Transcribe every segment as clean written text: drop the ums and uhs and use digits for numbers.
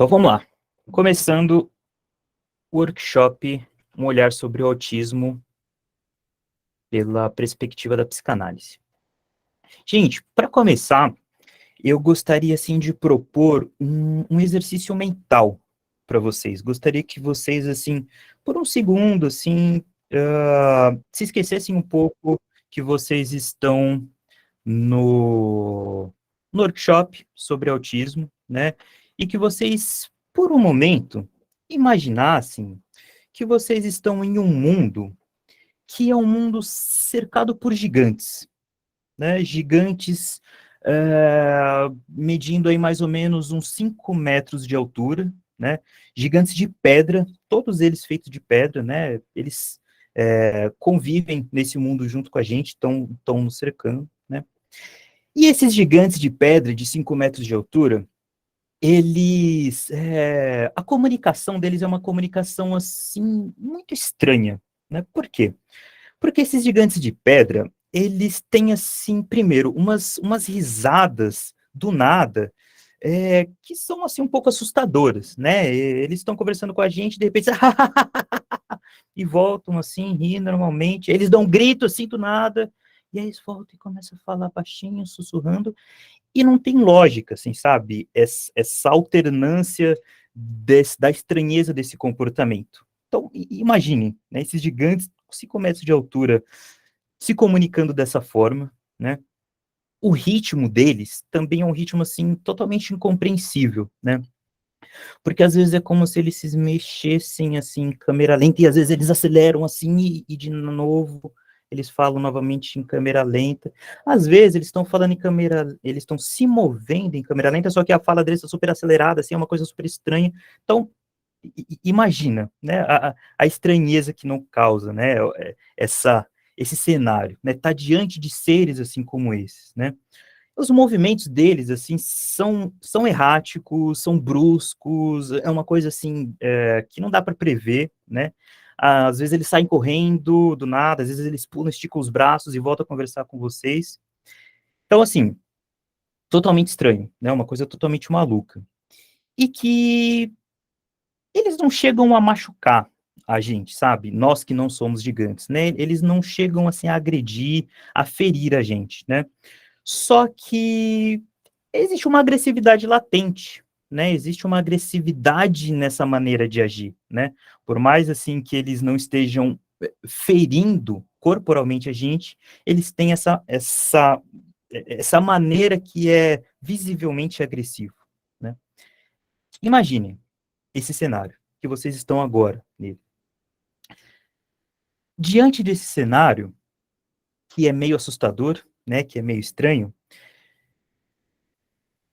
Então vamos lá. Começando o workshop, um olhar sobre o autismo pela perspectiva da psicanálise. Gente, para começar, eu gostaria assim de propor um exercício mental para vocês. Gostaria que vocês assim, por um segundo, assim, se esquecessem um pouco que vocês estão no workshop sobre autismo, né? E que vocês, por um momento, imaginassem que vocês estão em um mundo que é um mundo cercado por gigantes, né? Gigantes medindo aí mais ou menos uns 5 metros de altura, né? Gigantes de pedra, todos eles feitos de pedra, né? Eles convivem nesse mundo junto com a gente, estão nos cercando, né? E esses gigantes de pedra de 5 metros de altura, a comunicação deles é uma comunicação, assim, muito estranha, né? Por quê? Porque esses gigantes de pedra, eles têm, assim, primeiro, umas risadas do nada, que são, assim, um pouco assustadoras, né? Eles estão conversando com a gente, de repente, e voltam, assim, rindo normalmente. Eles dão um grito, assim, do nada, e aí eles voltam e começam a falar baixinho, sussurrando, e não tem lógica, assim, sabe? Essa alternância da estranheza desse comportamento. Então, imaginem, né, esses gigantes com 5 metros de altura se comunicando dessa forma, né? O ritmo deles também é um ritmo, assim, totalmente incompreensível, né? Porque às vezes é como se eles se mexessem, assim, em câmera lenta, e às vezes eles aceleram, assim, e de novo eles falam novamente em câmera lenta. Às vezes eles estão falando em câmera, eles estão se movendo em câmera lenta, só que a fala deles está super acelerada, assim, é uma coisa super estranha. Então, imagina, né, a estranheza que não causa, né, esse cenário, né, tá diante de seres assim como esses, né. Os movimentos deles, assim, são erráticos, são bruscos, é uma coisa, assim, que não dá para prever, né. Às vezes eles saem correndo do nada, às vezes eles pulam, esticam os braços e voltam a conversar com vocês. Então, assim, totalmente estranho, né, uma coisa totalmente maluca. E que eles não chegam a machucar a gente, sabe? Nós que não somos gigantes, né? Eles não chegam, assim, a agredir, a ferir a gente, né? Só que existe uma agressividade latente, né? Existe uma agressividade nessa maneira de agir, né? Por mais assim que eles não estejam ferindo corporalmente a gente, eles têm essa maneira que é visivelmente agressiva, né? Imaginem esse cenário que vocês estão agora nele. Diante desse cenário, que é meio assustador, né, que é meio estranho,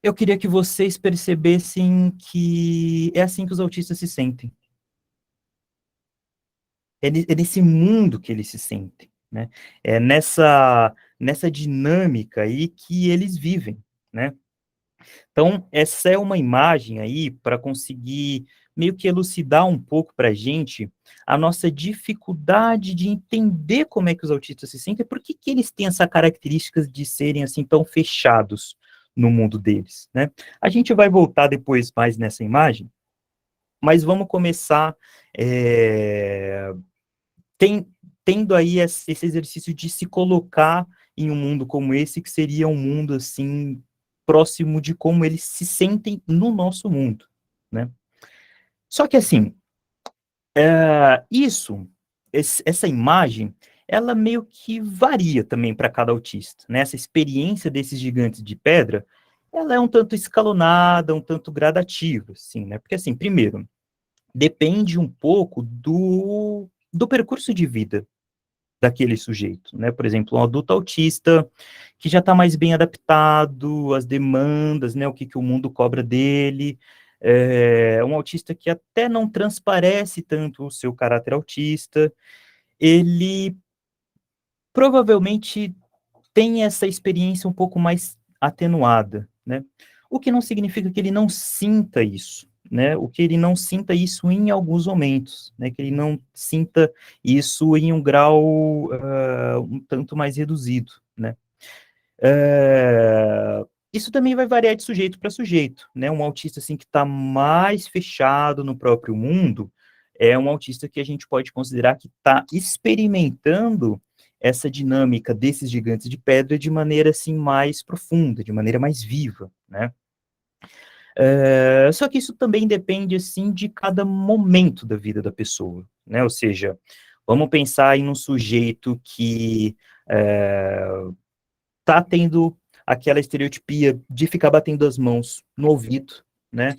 eu queria que vocês percebessem que é assim que os autistas se sentem. É nesse mundo que eles se sentem, né? É nessa dinâmica aí que eles vivem, né? Então, essa é uma imagem aí para conseguir meio que elucidar um pouco para a gente a nossa dificuldade de entender como é que os autistas se sentem, por que que eles têm essa característica de serem assim tão fechados no mundo deles, né? A gente vai voltar depois mais nessa imagem, mas vamos começar é, tem, tendo aí esse exercício de se colocar em um mundo como esse, que seria um mundo, assim, próximo de como eles se sentem no nosso mundo, né? Só que, assim, essa imagem, ela meio que varia também para cada autista, né? Essa experiência desses gigantes de pedra, ela é um tanto escalonada, um tanto gradativa, assim, né? Porque, assim, primeiro, depende um pouco do percurso de vida daquele sujeito, né? Por exemplo, um adulto autista que já está mais bem adaptado às demandas, né? O que o mundo cobra dele, um autista que até não transparece tanto o seu caráter autista, ele provavelmente tem essa experiência um pouco mais atenuada, né? O que não significa que ele não sinta isso, né? O que ele não sinta isso em alguns momentos, né? Que ele não sinta isso em um grau um tanto mais reduzido, né? Isso também vai variar de sujeito para sujeito, né? Um autista assim que está mais fechado no próprio mundo é um autista que a gente pode considerar que está experimentando essa dinâmica desses gigantes de pedra de maneira assim mais profunda, de maneira mais viva, né? Só que isso também depende assim de cada momento da vida da pessoa, né? Ou seja, vamos pensar em um sujeito que tá tendo aquela estereotipia de ficar batendo as mãos no ouvido, né?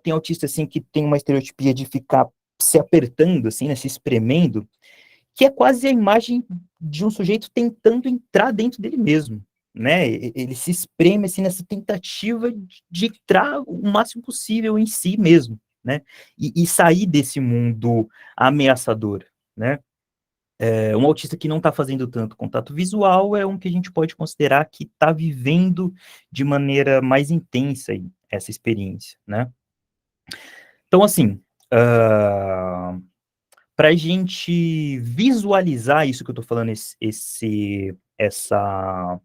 Tem autista, assim, que tem uma estereotipia de ficar se apertando, assim, né, se espremendo, que é quase a imagem de um sujeito tentando entrar dentro dele mesmo, né? Ele se espreme, assim, nessa tentativa de entrar o máximo possível em si mesmo, né? E sair desse mundo ameaçador, né? Um autista que não está fazendo tanto contato visual é um que a gente pode considerar que está vivendo de maneira mais intensa essa experiência, né? Então, assim, para a gente visualizar isso que eu estou falando, essa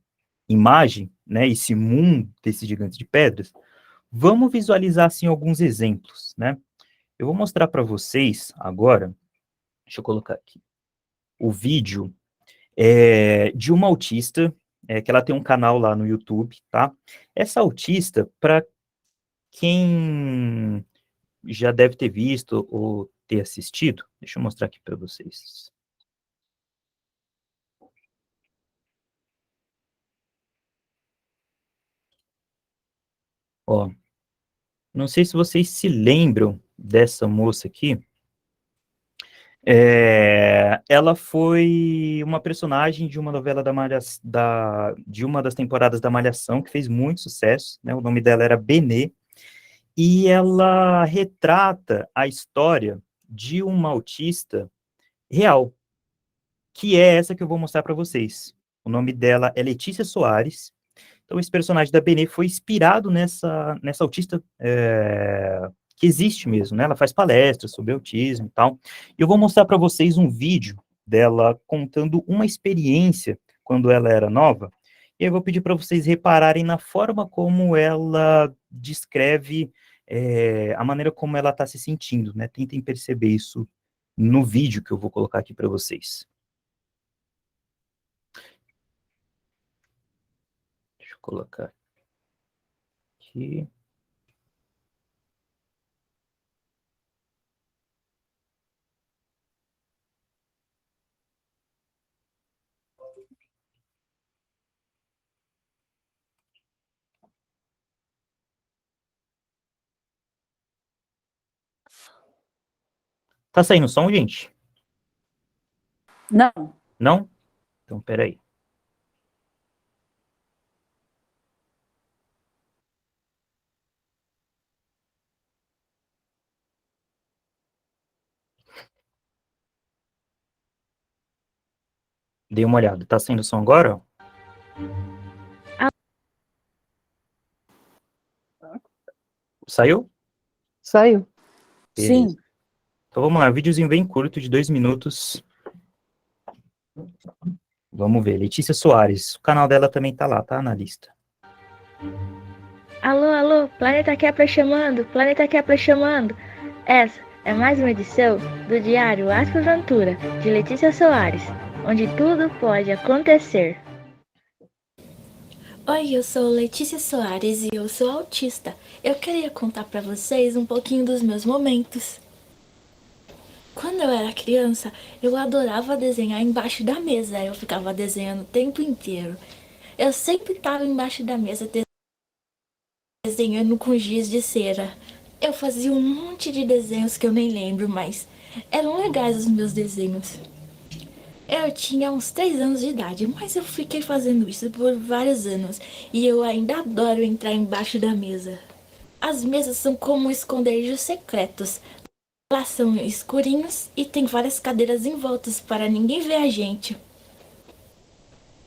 imagem, né, esse mundo desses gigantes de pedras, vamos visualizar, assim, alguns exemplos, né? Eu vou mostrar para vocês agora, deixa eu colocar aqui, o vídeo de uma autista, que ela tem um canal lá no YouTube, tá? Essa autista, para quem já deve ter visto ou ter assistido, deixa eu mostrar aqui para vocês. Ó, não sei se vocês se lembram dessa moça aqui. Ela foi uma personagem de uma novela de uma das temporadas da Malhação, que fez muito sucesso, né? O nome dela era Benê, e ela retrata a história de uma autista real, que é essa que eu vou mostrar para vocês. O nome dela é Letícia Soares. Então, esse personagem da Benê foi inspirado nessa autista que existe mesmo, né? Ela faz palestras sobre autismo e tal. E eu vou mostrar para vocês um vídeo dela contando uma experiência quando ela era nova. E eu vou pedir para vocês repararem na forma como ela descreve a maneira como ela está se sentindo, né? Tentem perceber isso no vídeo que eu vou colocar aqui para vocês. Deixa eu colocar aqui. Tá saindo som, gente? Não. Não? Então, peraí. Dei uma olhada. Tá saindo som agora? Saiu? Saiu. Beleza. Sim. Então vamos lá, videozinho bem curto, de 2 minutos. Vamos ver, Letícia Soares. O canal dela também tá lá, tá na lista. Alô, alô, Planeta Kepler chamando, Planeta Kepler chamando. Essa é mais uma edição do Diário Astroaventura, de Letícia Soares, onde tudo pode acontecer. Oi, eu sou Letícia Soares e eu sou autista. Eu queria contar pra vocês um pouquinho dos meus momentos. Quando eu era criança, eu adorava desenhar embaixo da mesa. Eu ficava desenhando o tempo inteiro. Eu sempre estava embaixo da mesa desenhando com giz de cera. Eu fazia um monte de desenhos que eu nem lembro, mas eram legais os meus desenhos. Eu tinha uns 3 anos de idade, mas eu fiquei fazendo isso por vários anos e eu ainda adoro entrar embaixo da mesa. As mesas são como esconderijos secretos. Elas são escurinhos e tem várias cadeiras em voltas para ninguém ver a gente.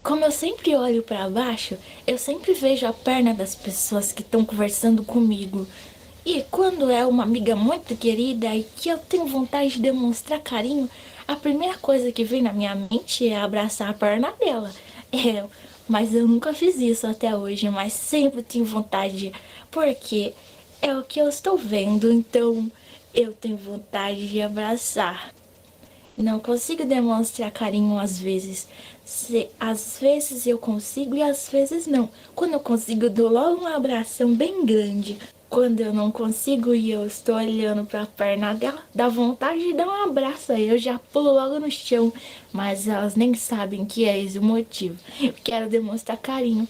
Como eu sempre olho para baixo, eu sempre vejo a perna das pessoas que estão conversando comigo. E quando é uma amiga muito querida e que eu tenho vontade de demonstrar carinho, a primeira coisa que vem na minha mente é abraçar a perna dela. Mas eu nunca fiz isso até hoje, mas sempre tenho vontade, porque é o que eu estou vendo, então eu tenho vontade de abraçar. Não consigo demonstrar carinho às vezes. Às vezes eu consigo e às vezes não. Quando eu consigo, eu dou logo um abração bem grande. Quando eu não consigo e eu estou olhando para a perna dela, dá vontade de dar um abraço aí. Eu já pulo logo no chão, mas elas nem sabem que é esse o motivo. Eu quero demonstrar carinho.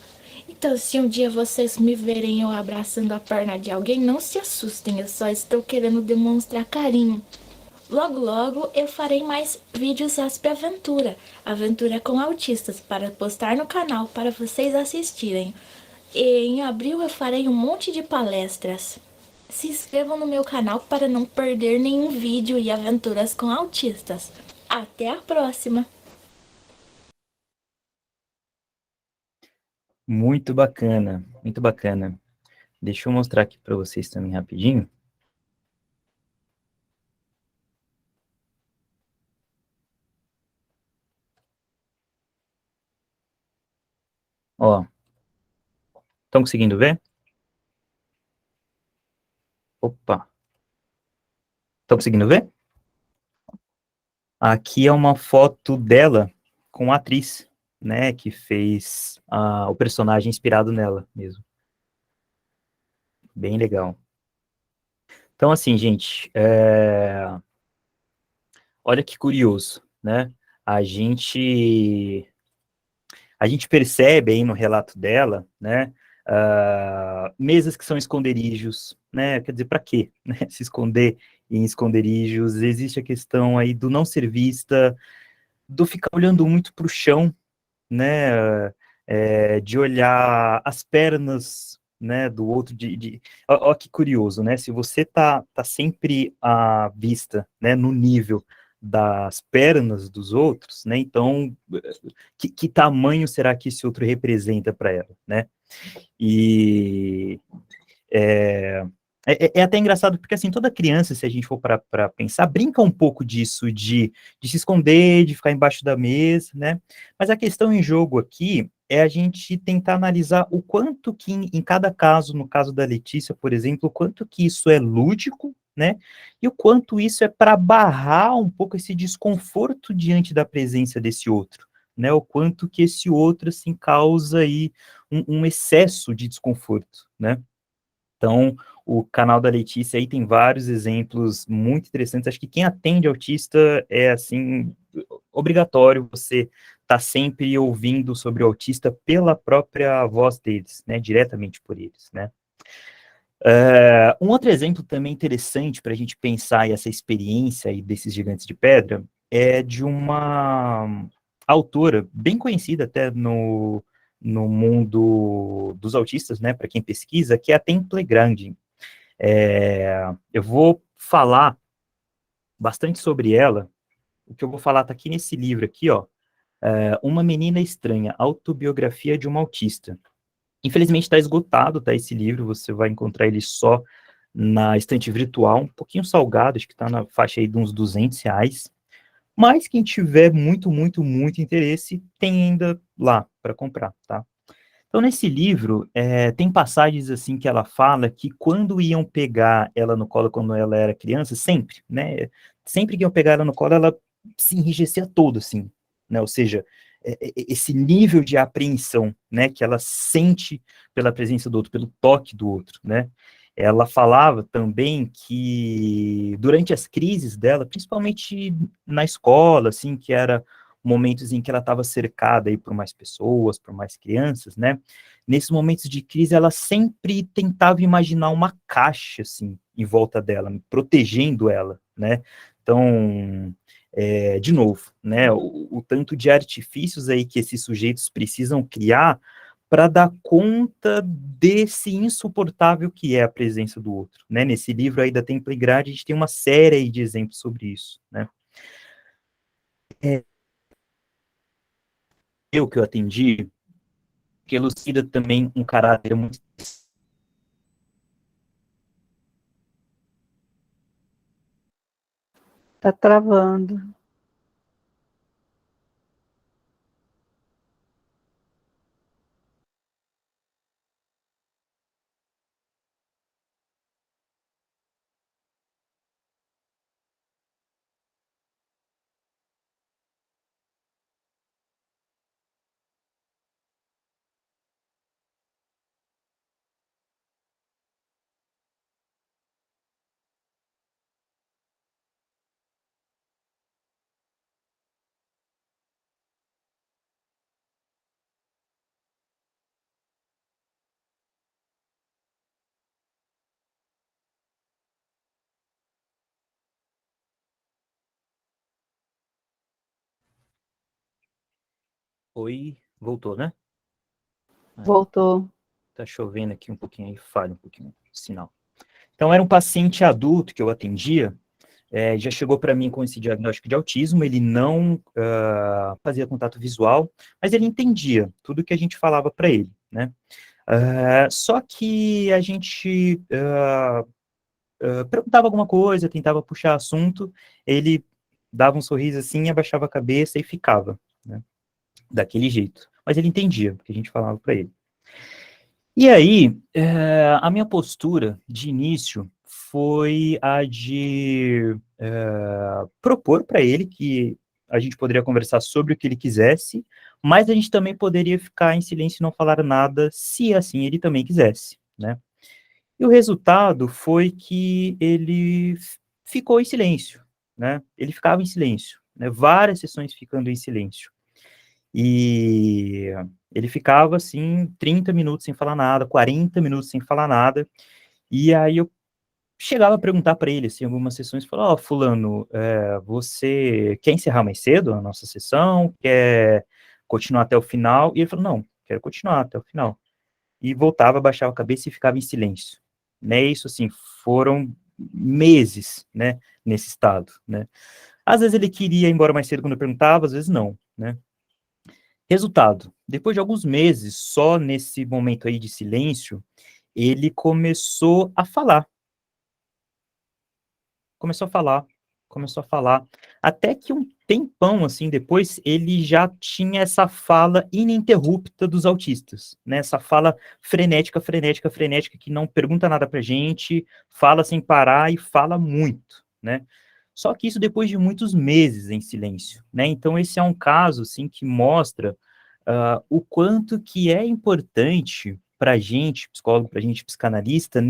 Então, se um dia vocês me verem eu abraçando a perna de alguém, não se assustem, eu só estou querendo demonstrar carinho. Logo, logo eu farei mais vídeos sobre aventura, aventura com autistas, para postar no canal para vocês assistirem. E em abril eu farei um monte de palestras. Se inscrevam no meu canal para não perder nenhum vídeo e aventuras com autistas. Até a próxima! Muito bacana, muito bacana. Deixa eu mostrar aqui para vocês também rapidinho. Ó, estão conseguindo ver? Opa, estão conseguindo ver? Aqui é uma foto dela com a atriz, né, que fez o personagem inspirado nela mesmo. Bem legal. Então, assim, gente, olha que curioso, né? A gente, a gente percebe aí no relato dela, né, mesas que são esconderijos, né? Quer dizer, para quê, né? Se esconder em esconderijos? Existe a questão aí do não ser vista, do ficar olhando muito para o chão, né, de olhar as pernas, né, do outro, ó, que curioso, né, se você tá sempre à vista, né, no nível das pernas dos outros, né, então, que tamanho será que esse outro representa para ela, né, e é até engraçado, porque assim, toda criança, se a gente for para pensar, brinca um pouco disso, de se esconder, de ficar embaixo da mesa, né? Mas a questão em jogo aqui é a gente tentar analisar o quanto que em cada caso, no caso da Letícia, por exemplo, o quanto que isso é lúdico, né? E o quanto isso é para barrar um pouco esse desconforto diante da presença desse outro, né? O quanto que esse outro, assim, causa aí um excesso de desconforto, né? Então, o canal da Letícia aí tem vários exemplos muito interessantes. Acho que quem atende autista é, assim, obrigatório você estar sempre ouvindo sobre o autista pela própria voz deles, né, diretamente por eles, né. Um outro exemplo também interessante para a gente pensar essa experiência aí desses gigantes de pedra é de uma autora bem conhecida até no mundo dos autistas, né, para quem pesquisa, que é a Temple Grandin. Eu vou falar bastante sobre ela. O que eu vou falar está aqui nesse livro aqui, ó. Uma Menina Estranha, Autobiografia de uma Autista. Infelizmente está esgotado, tá? Esse livro, você vai encontrar ele só na estante virtual, um pouquinho salgado, acho que está na faixa aí de uns R$ 200. Mas quem tiver muito, muito, muito interesse, tem ainda lá para comprar, tá? Então, nesse livro, tem passagens assim que ela fala que quando iam pegar ela no colo quando ela era criança, sempre, né? Sempre que iam pegar ela no colo, ela se enrijecia toda, assim, né? Ou seja, esse nível de apreensão, né, que ela sente pela presença do outro, pelo toque do outro, né? Ela falava também que durante as crises dela, principalmente na escola, assim, que era momentos em que ela estava cercada aí por mais pessoas, por mais crianças, né? Nesses momentos de crise, ela sempre tentava imaginar uma caixa, assim, em volta dela, protegendo ela, né? Então, de novo, né? O tanto de artifícios aí que esses sujeitos precisam criar para dar conta desse insuportável que é a presença do outro, né? Nesse livro aí da Temple Grande, a gente tem uma série de exemplos sobre isso, né? Que eu atendi, que elucida também um caráter muito. Tá travando. Oi, voltou, né? Aí, Voltou. tá chovendo aqui um pouquinho, aí falha um pouquinho o sinal. Então, era um paciente adulto que eu atendia, já chegou para mim com esse diagnóstico de autismo, ele não fazia contato visual, mas ele entendia tudo que a gente falava para ele, né? Só que a gente perguntava alguma coisa, tentava puxar assunto, ele dava um sorriso assim, abaixava a cabeça e ficava, né? Daquele jeito. Mas ele entendia o que a gente falava para ele. E aí, a minha postura de início foi a de propor para ele que a gente poderia conversar sobre o que ele quisesse, mas a gente também poderia ficar em silêncio e não falar nada, se assim ele também quisesse, né? E o resultado foi que ele ficou em silêncio, né? Ele ficava em silêncio, né? Várias sessões ficando em silêncio. E ele ficava, assim, 30 minutos sem falar nada, 40 minutos sem falar nada, e aí eu chegava a perguntar para ele, assim, algumas sessões, falar, ó, fulano, você quer encerrar mais cedo a nossa sessão? Quer continuar até o final? E ele falou, não, quero continuar até o final. E voltava, baixava a cabeça e ficava em silêncio, né? Isso, assim, foram meses, né, nesse estado, né? Às vezes ele queria ir embora mais cedo quando eu perguntava, às vezes não, né? Resultado, depois de alguns meses, só nesse momento aí de silêncio, ele começou a falar, começou a falar, até que um tempão, assim, depois, ele já tinha essa fala ininterrupta dos autistas, né, essa fala frenética, frenética, frenética, que não pergunta nada pra gente, fala sem parar e fala muito, né, só que isso depois de muitos meses em silêncio, né, então esse é um caso, assim, que mostra o quanto que é importante pra gente, psicólogo, pra gente, psicanalista,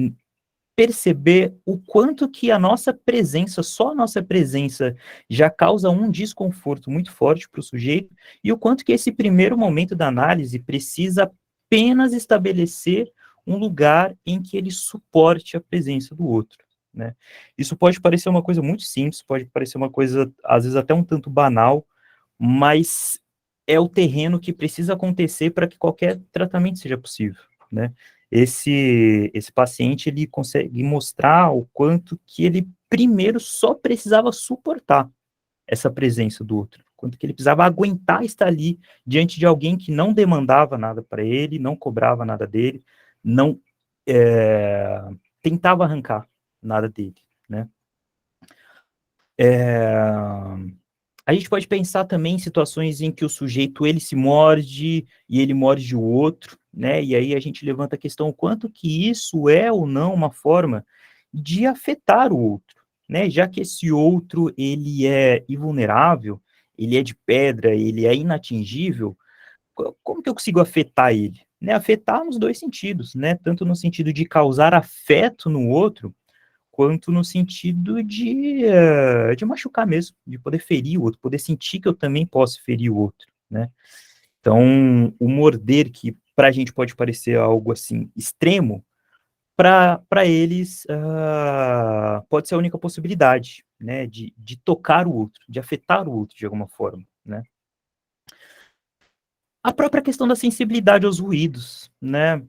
perceber o quanto que a nossa presença, só a nossa presença, já causa um desconforto muito forte para o sujeito, e o quanto que esse primeiro momento da análise precisa apenas estabelecer um lugar em que ele suporte a presença do outro, né? Isso pode parecer uma coisa muito simples, pode parecer uma coisa, às vezes, até um tanto banal, mas é o terreno que precisa acontecer para que qualquer tratamento seja possível, né? Esse paciente, ele consegue mostrar o quanto que ele primeiro só precisava suportar essa presença do outro, quanto que ele precisava aguentar estar ali diante de alguém que não demandava nada para ele, não cobrava nada dele, não tentava arrancar nada dele, né? A gente pode pensar também em situações em que o sujeito, ele se morde e ele morde o outro, né, e aí a gente levanta a questão o quanto que isso é ou não uma forma de afetar o outro, né, já que esse outro, ele é invulnerável, ele é de pedra, ele é inatingível, como que eu consigo afetar ele? Né, afetar nos dois sentidos, né, tanto no sentido de causar afeto no outro, quanto no sentido de machucar mesmo, de poder ferir o outro, poder sentir que eu também posso ferir o outro, né? Então, o morder, que para a gente pode parecer algo assim extremo, para eles pode ser a única possibilidade, né? De tocar o outro, de afetar o outro de alguma forma, né? A própria questão da sensibilidade aos ruídos, né?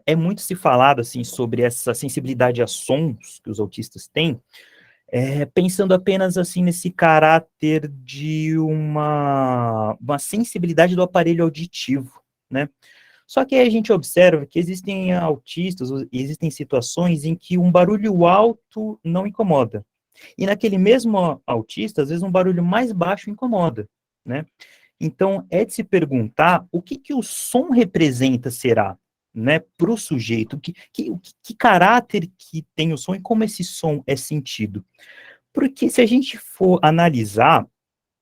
É muito se falado assim sobre essa sensibilidade a sons que os autistas têm, pensando apenas assim nesse caráter de uma sensibilidade do aparelho auditivo, né? Só que aí a gente observa que existem autistas, existem situações em que um barulho alto não incomoda. E naquele mesmo autista, às vezes um barulho mais baixo incomoda, né? Então, é de se perguntar o que que o som representa, será, né, para o sujeito, que caráter que tem o som e como esse som é sentido. Porque se a gente for analisar,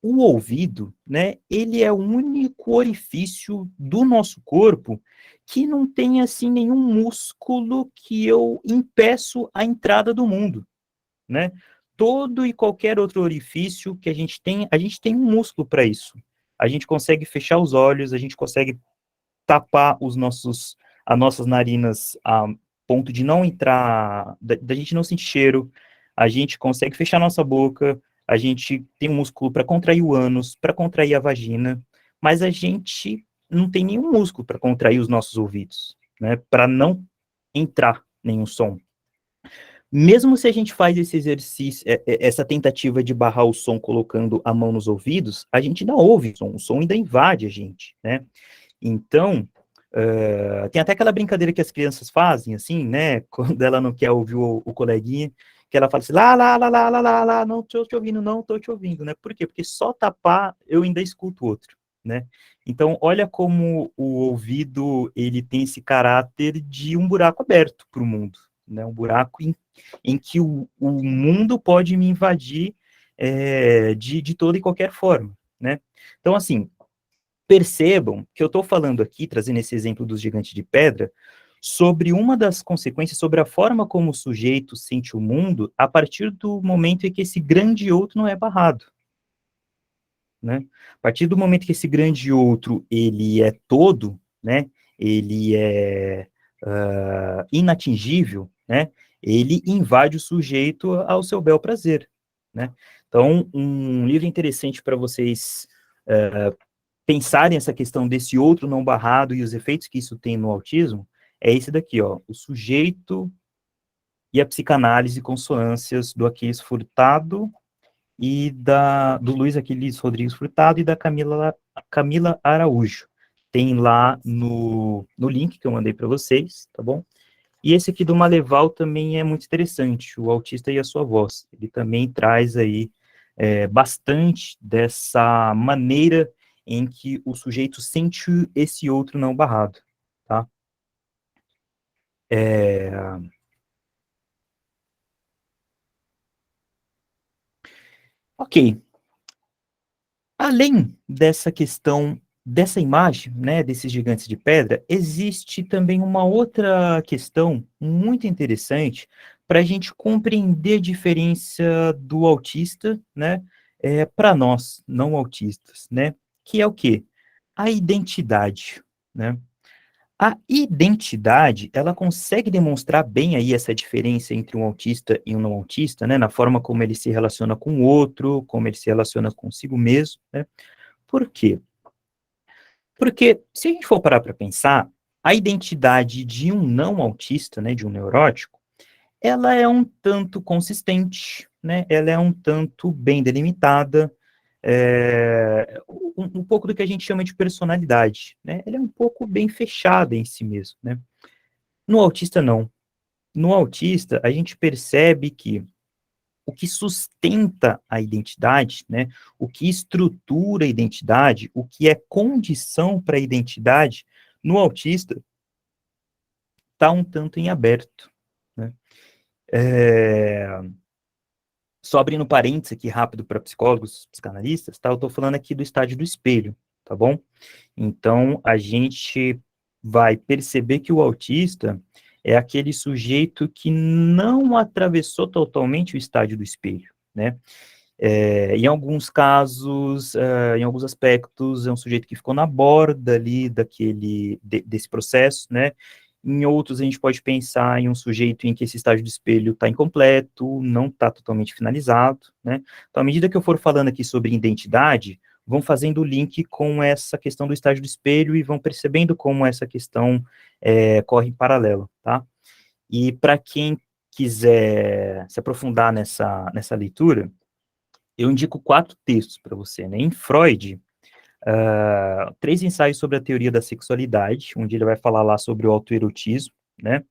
o ouvido, né, ele é o único orifício do nosso corpo que não tem, assim, nenhum músculo que eu impeço a entrada do mundo, né? Todo e qualquer outro orifício que a gente tem um músculo para isso. A gente consegue fechar os olhos, a gente consegue tapar as nossas narinas a ponto de não entrar, da gente não sentir cheiro, a gente consegue fechar nossa boca, a gente tem um músculo para contrair o ânus, para contrair a vagina, mas a gente não tem nenhum músculo para contrair os nossos ouvidos, né, para não entrar nenhum som. Mesmo se a gente faz esse exercício, essa tentativa de barrar o som colocando a mão nos ouvidos, a gente ainda ouve o som ainda invade a gente, né? Então, tem até aquela brincadeira que as crianças fazem, assim, né? Quando ela não quer ouvir o coleguinha, que ela fala assim, lá, não tô te ouvindo, não tô te ouvindo, né? Por quê? Porque só tapar eu ainda escuto o outro, né? Então, olha como o ouvido, ele tem esse caráter de um buraco aberto para o mundo, né? Um buraco em que o mundo pode me invadir de toda e qualquer forma, né? Então, assim, percebam que eu estou falando aqui, trazendo esse exemplo dos gigantes de pedra, sobre uma das consequências, sobre a forma como o sujeito sente o mundo a partir do momento em que esse grande outro não é barrado, né? A partir do momento que esse grande outro, ele é todo, né? Ele é inatingível, né? Ele invade o sujeito ao seu bel prazer, né? Então, um livro interessante para vocês pensarem essa questão desse outro não barrado e os efeitos que isso tem no autismo, é esse daqui, ó, O Sujeito e a Psicanálise, Consonâncias, do Aquiles Furtado e do Luiz Aquiles Rodrigues Furtado e da Camila Araújo. Tem lá no link que eu mandei para vocês, tá bom? E esse aqui do Maleval também é muito interessante, O Autista e a Sua Voz. Ele também traz aí bastante dessa maneira em que o sujeito sente esse outro não barrado, tá? Ok. Além dessa questão, dessa imagem, né, desses gigantes de pedra, existe também uma outra questão muito interessante para a gente compreender a diferença do autista, né, para nós, não autistas, né, que é o quê? A identidade, né? A identidade, ela consegue demonstrar bem aí essa diferença entre um autista e um não autista, né, na forma como ele se relaciona com o outro, como ele se relaciona consigo mesmo, né? Por quê? Porque se a gente for parar para pensar, a identidade de um não autista, né, de um neurótico, ela é um tanto consistente, né? Ela é um tanto bem delimitada, um pouco do que a gente chama de personalidade, né? Ela é um pouco bem fechada em si mesmo, né? No autista, não. No autista, a gente percebe que o que sustenta a identidade, né, o que estrutura a identidade, o que é condição para a identidade, no autista, está um tanto em aberto, né? Só abrindo parênteses aqui rápido para psicólogos, psicanalistas, tá? Eu estou falando aqui do estágio do espelho, tá bom? Então, a gente vai perceber que o autista é aquele sujeito que não atravessou totalmente o estágio do espelho, né? Em alguns casos, em alguns aspectos, é um sujeito que ficou na borda ali desse processo, né? Em outros, a gente pode pensar em um sujeito em que esse estágio do espelho está incompleto, não está totalmente finalizado, né? Então, à medida que eu for falando aqui sobre identidade, vão fazendo o link com essa questão do estágio do espelho e vão percebendo como essa questão corre em paralelo, tá? E para quem quiser se aprofundar nessa leitura, eu indico 4 textos para você, né? Em Freud, 3 ensaios sobre a teoria da sexualidade, onde ele vai falar lá sobre o autoerotismo, né?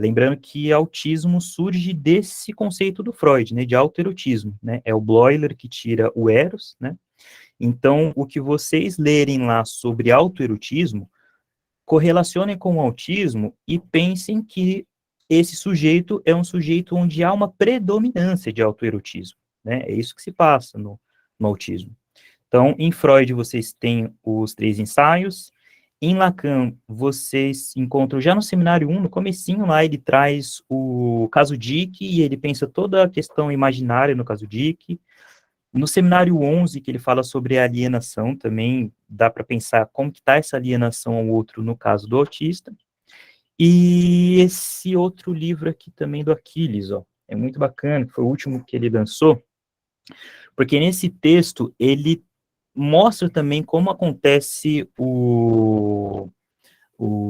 Lembrando que autismo surge desse conceito do Freud, né? De autoerotismo, né? É o Bloiler que tira o eros, né? Então, o que vocês lerem lá sobre autoerotismo, correlacionem com o autismo e pensem que esse sujeito é um sujeito onde há uma predominância de autoerotismo, né? É isso que se passa no autismo. Então, em Freud, vocês têm os 3 ensaios. Em Lacan, vocês encontram já no seminário 1, no comecinho lá, ele traz o caso Dick, e ele pensa toda a questão imaginária no caso Dick. No seminário 11, que ele fala sobre a alienação, também dá para pensar como que está essa alienação ao outro no caso do autista. E esse outro livro aqui também do Aquiles, ó, é muito bacana, foi o último que ele lançou, porque nesse texto ele mostra também como acontece o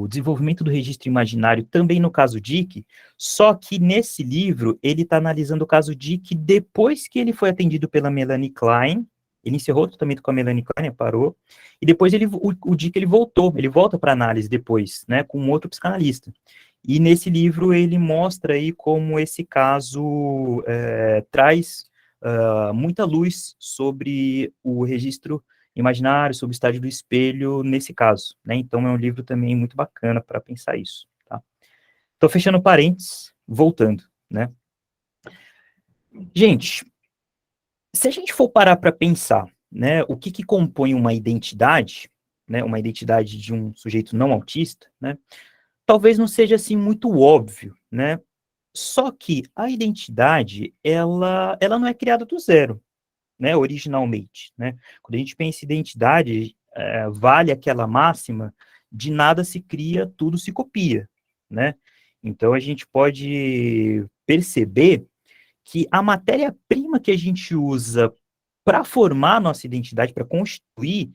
desenvolvimento do registro imaginário também no caso Dick, só que nesse livro ele está analisando o caso Dick depois que ele foi atendido pela Melanie Klein, ele encerrou o tratamento com a Melanie Klein, né, parou, e depois o Dick ele volta para análise depois, né, com um outro psicanalista. E nesse livro ele mostra aí como esse caso traz muita luz sobre o registro imaginário, sobre o estágio do espelho nesse caso, né? Então é um livro também muito bacana para pensar isso, tá? Tô fechando parênteses, voltando, né? Gente, se a gente for parar para pensar, né, o que compõe uma identidade, né, uma identidade de um sujeito não autista, né, talvez não seja assim muito óbvio, né? Só que a identidade, ela não é criada do zero, né, originalmente, né? Quando a gente pensa em identidade, vale aquela máxima de nada se cria, tudo se copia, né? Então a gente pode perceber que a matéria-prima que a gente usa para formar a nossa identidade, para constituir,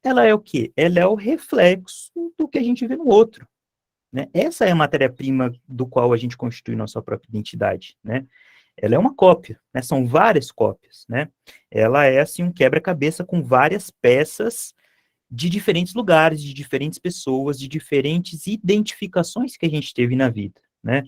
ela é o quê? Ela é o reflexo do que a gente vê no outro, né? Essa é a matéria-prima do qual a gente constitui nossa própria identidade, né? Ela é uma cópia, né? São várias cópias, né? Ela é, assim, um quebra-cabeça com várias peças de diferentes lugares, de diferentes pessoas, de diferentes identificações que a gente teve na vida, né?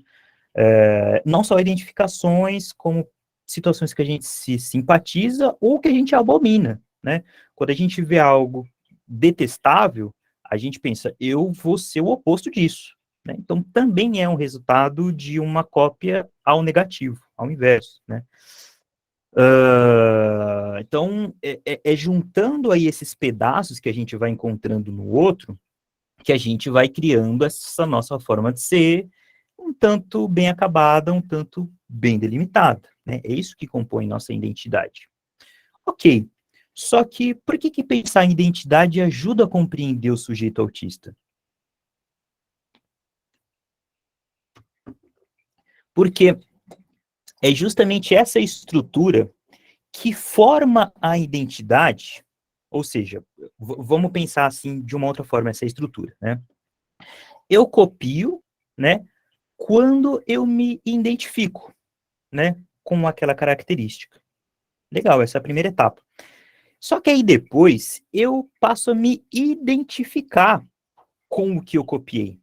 Não só identificações, como situações que a gente se simpatiza ou que a gente abomina, né? Quando a gente vê algo detestável, a gente pensa, eu vou ser o oposto disso, né? Então, também é um resultado de uma cópia ao negativo, ao inverso, né? Então, é juntando aí esses pedaços que a gente vai encontrando no outro, que a gente vai criando essa nossa forma de ser, um tanto bem acabada, um tanto bem delimitada, né? É isso que compõe nossa identidade. Ok, só que por que pensar em identidade ajuda a compreender o sujeito autista? Porque é justamente essa estrutura que forma a identidade, ou seja, vamos pensar assim de uma outra forma essa estrutura, né? Eu copio, né, quando eu me identifico, né, com aquela característica. Legal, essa é a primeira etapa. Só que aí depois eu passo a me identificar com o que eu copiei,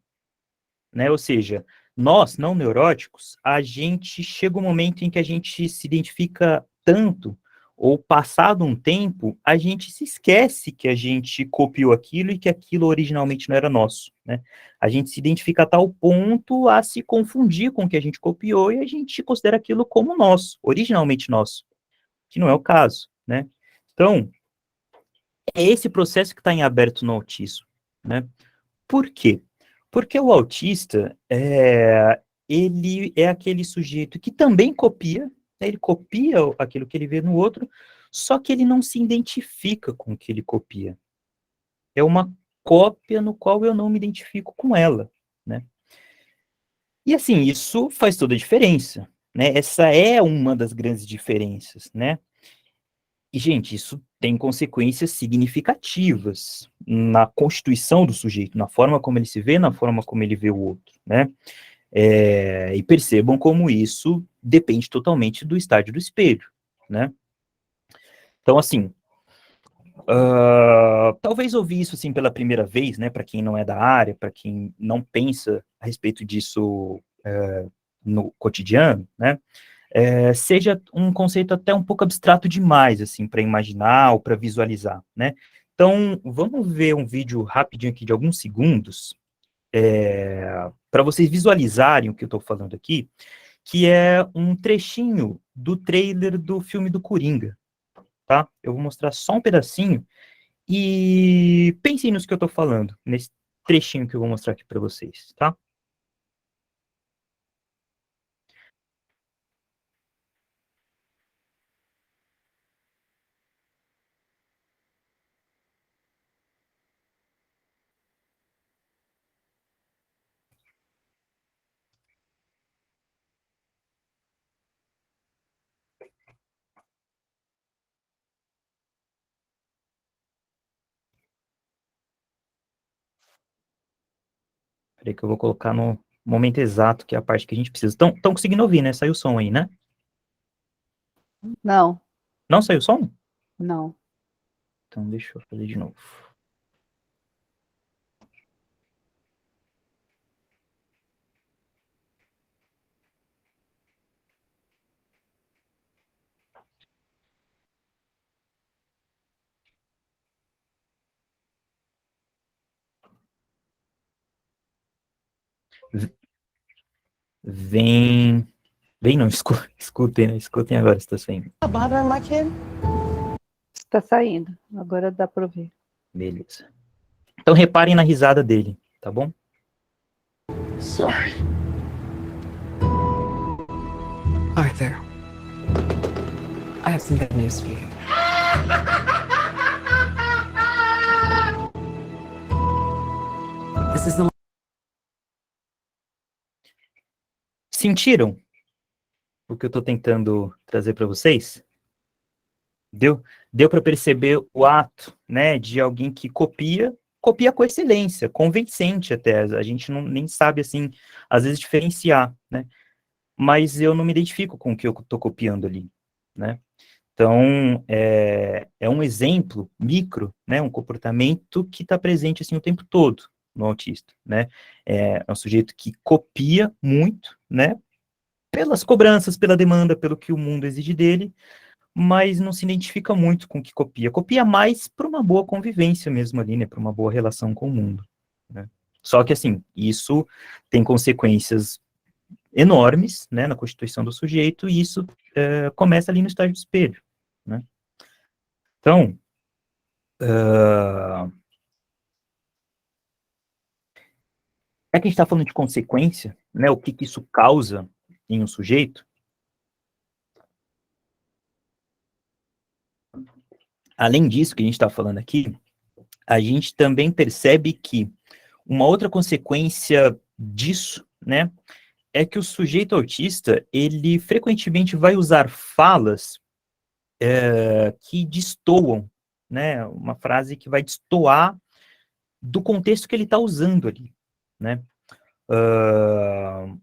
né? Ou seja, nós, não neuróticos, a gente chega um momento em que a gente se identifica tanto, ou passado um tempo, a gente se esquece que a gente copiou aquilo e que aquilo originalmente não era nosso, né? A gente se identifica a tal ponto a se confundir com o que a gente copiou e a gente considera aquilo como nosso, originalmente nosso, que não é o caso, né? Então, é esse processo que está em aberto no autismo, né? Por quê? Porque o autista, ele é aquele sujeito que também copia, né, ele copia aquilo que ele vê no outro, só que ele não se identifica com o que ele copia. É uma cópia no qual eu não me identifico com ela, né? E assim, isso faz toda a diferença, né? Essa é uma das grandes diferenças, né? E, gente, isso tem consequências significativas na constituição do sujeito, na forma como ele se vê, na forma como ele vê o outro, né? E percebam como isso depende totalmente do estágio do espelho, né? Então, assim, talvez ouvir isso assim pela primeira vez, né? Para quem não é da área, para quem não pensa a respeito disso no cotidiano, né? Seja um conceito até um pouco abstrato demais, assim, para imaginar ou para visualizar, né? Então, vamos ver um vídeo rapidinho aqui de alguns segundos, para vocês visualizarem o que eu estou falando aqui, que é um trechinho do trailer do filme do Coringa, tá? Eu vou mostrar só um pedacinho e pensem nos que eu estou falando, nesse trechinho que eu vou mostrar aqui para vocês, tá? Peraí que eu vou colocar no momento exato, que é a parte que a gente precisa. Estão conseguindo ouvir, né? Saiu o som aí, né? Não, Não saiu o som? não. Então deixa eu fazer de novo. Vem... Vem não, escutem, né? Escutem agora se tá saindo. Está saindo. Agora dá para ouvir. Beleza. Então reparem na risada dele, tá bom? Sorry. Arthur, I have some good news for you. This is the Sentiram o que eu tô tentando trazer para vocês? Deu para perceber o ato, né, de alguém que copia com excelência, convincente até. A gente nem sabe, assim, às vezes diferenciar, né? Mas eu não me identifico com o que eu estou copiando ali, né? Então, é um exemplo micro, né, um comportamento que está presente, assim, o tempo todo no autista, né? É um sujeito que copia muito, né, pelas cobranças, pela demanda, pelo que o mundo exige dele, mas não se identifica muito com o que copia. Copia mais para uma boa convivência mesmo ali, né, para uma boa relação com o mundo, né? Só que, assim, isso tem consequências enormes, né, na constituição do sujeito, e isso começa ali no estágio do espelho, né? Então, é que a gente está falando de consequência, né, o que isso causa em um sujeito. Além disso que a gente está falando aqui, a gente também percebe que uma outra consequência disso, né, é que o sujeito autista, ele frequentemente vai usar falas que destoam, né, uma frase que vai destoar do contexto que ele está usando ali, né.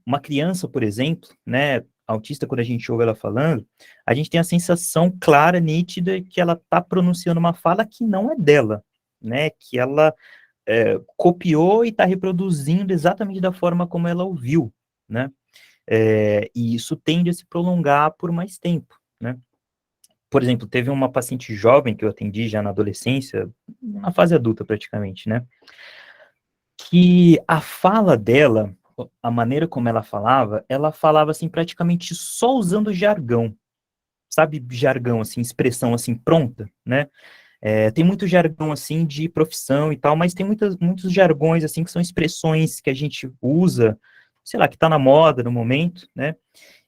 Uma criança, por exemplo, né, autista, quando a gente ouve ela falando, a gente tem a sensação clara, nítida, que ela está pronunciando uma fala que não é dela, né, que ela copiou e está reproduzindo exatamente da forma como ela ouviu, né, e isso tende a se prolongar por mais tempo, né. Por exemplo, teve uma paciente jovem que eu atendi já na adolescência, na fase adulta praticamente, né, que a fala dela, a maneira como ela falava assim praticamente só usando jargão, sabe, jargão assim, expressão assim pronta, né? Tem muito jargão assim de profissão e tal, mas tem muitos jargões assim que são expressões que a gente usa, sei lá, que tá na moda no momento, né?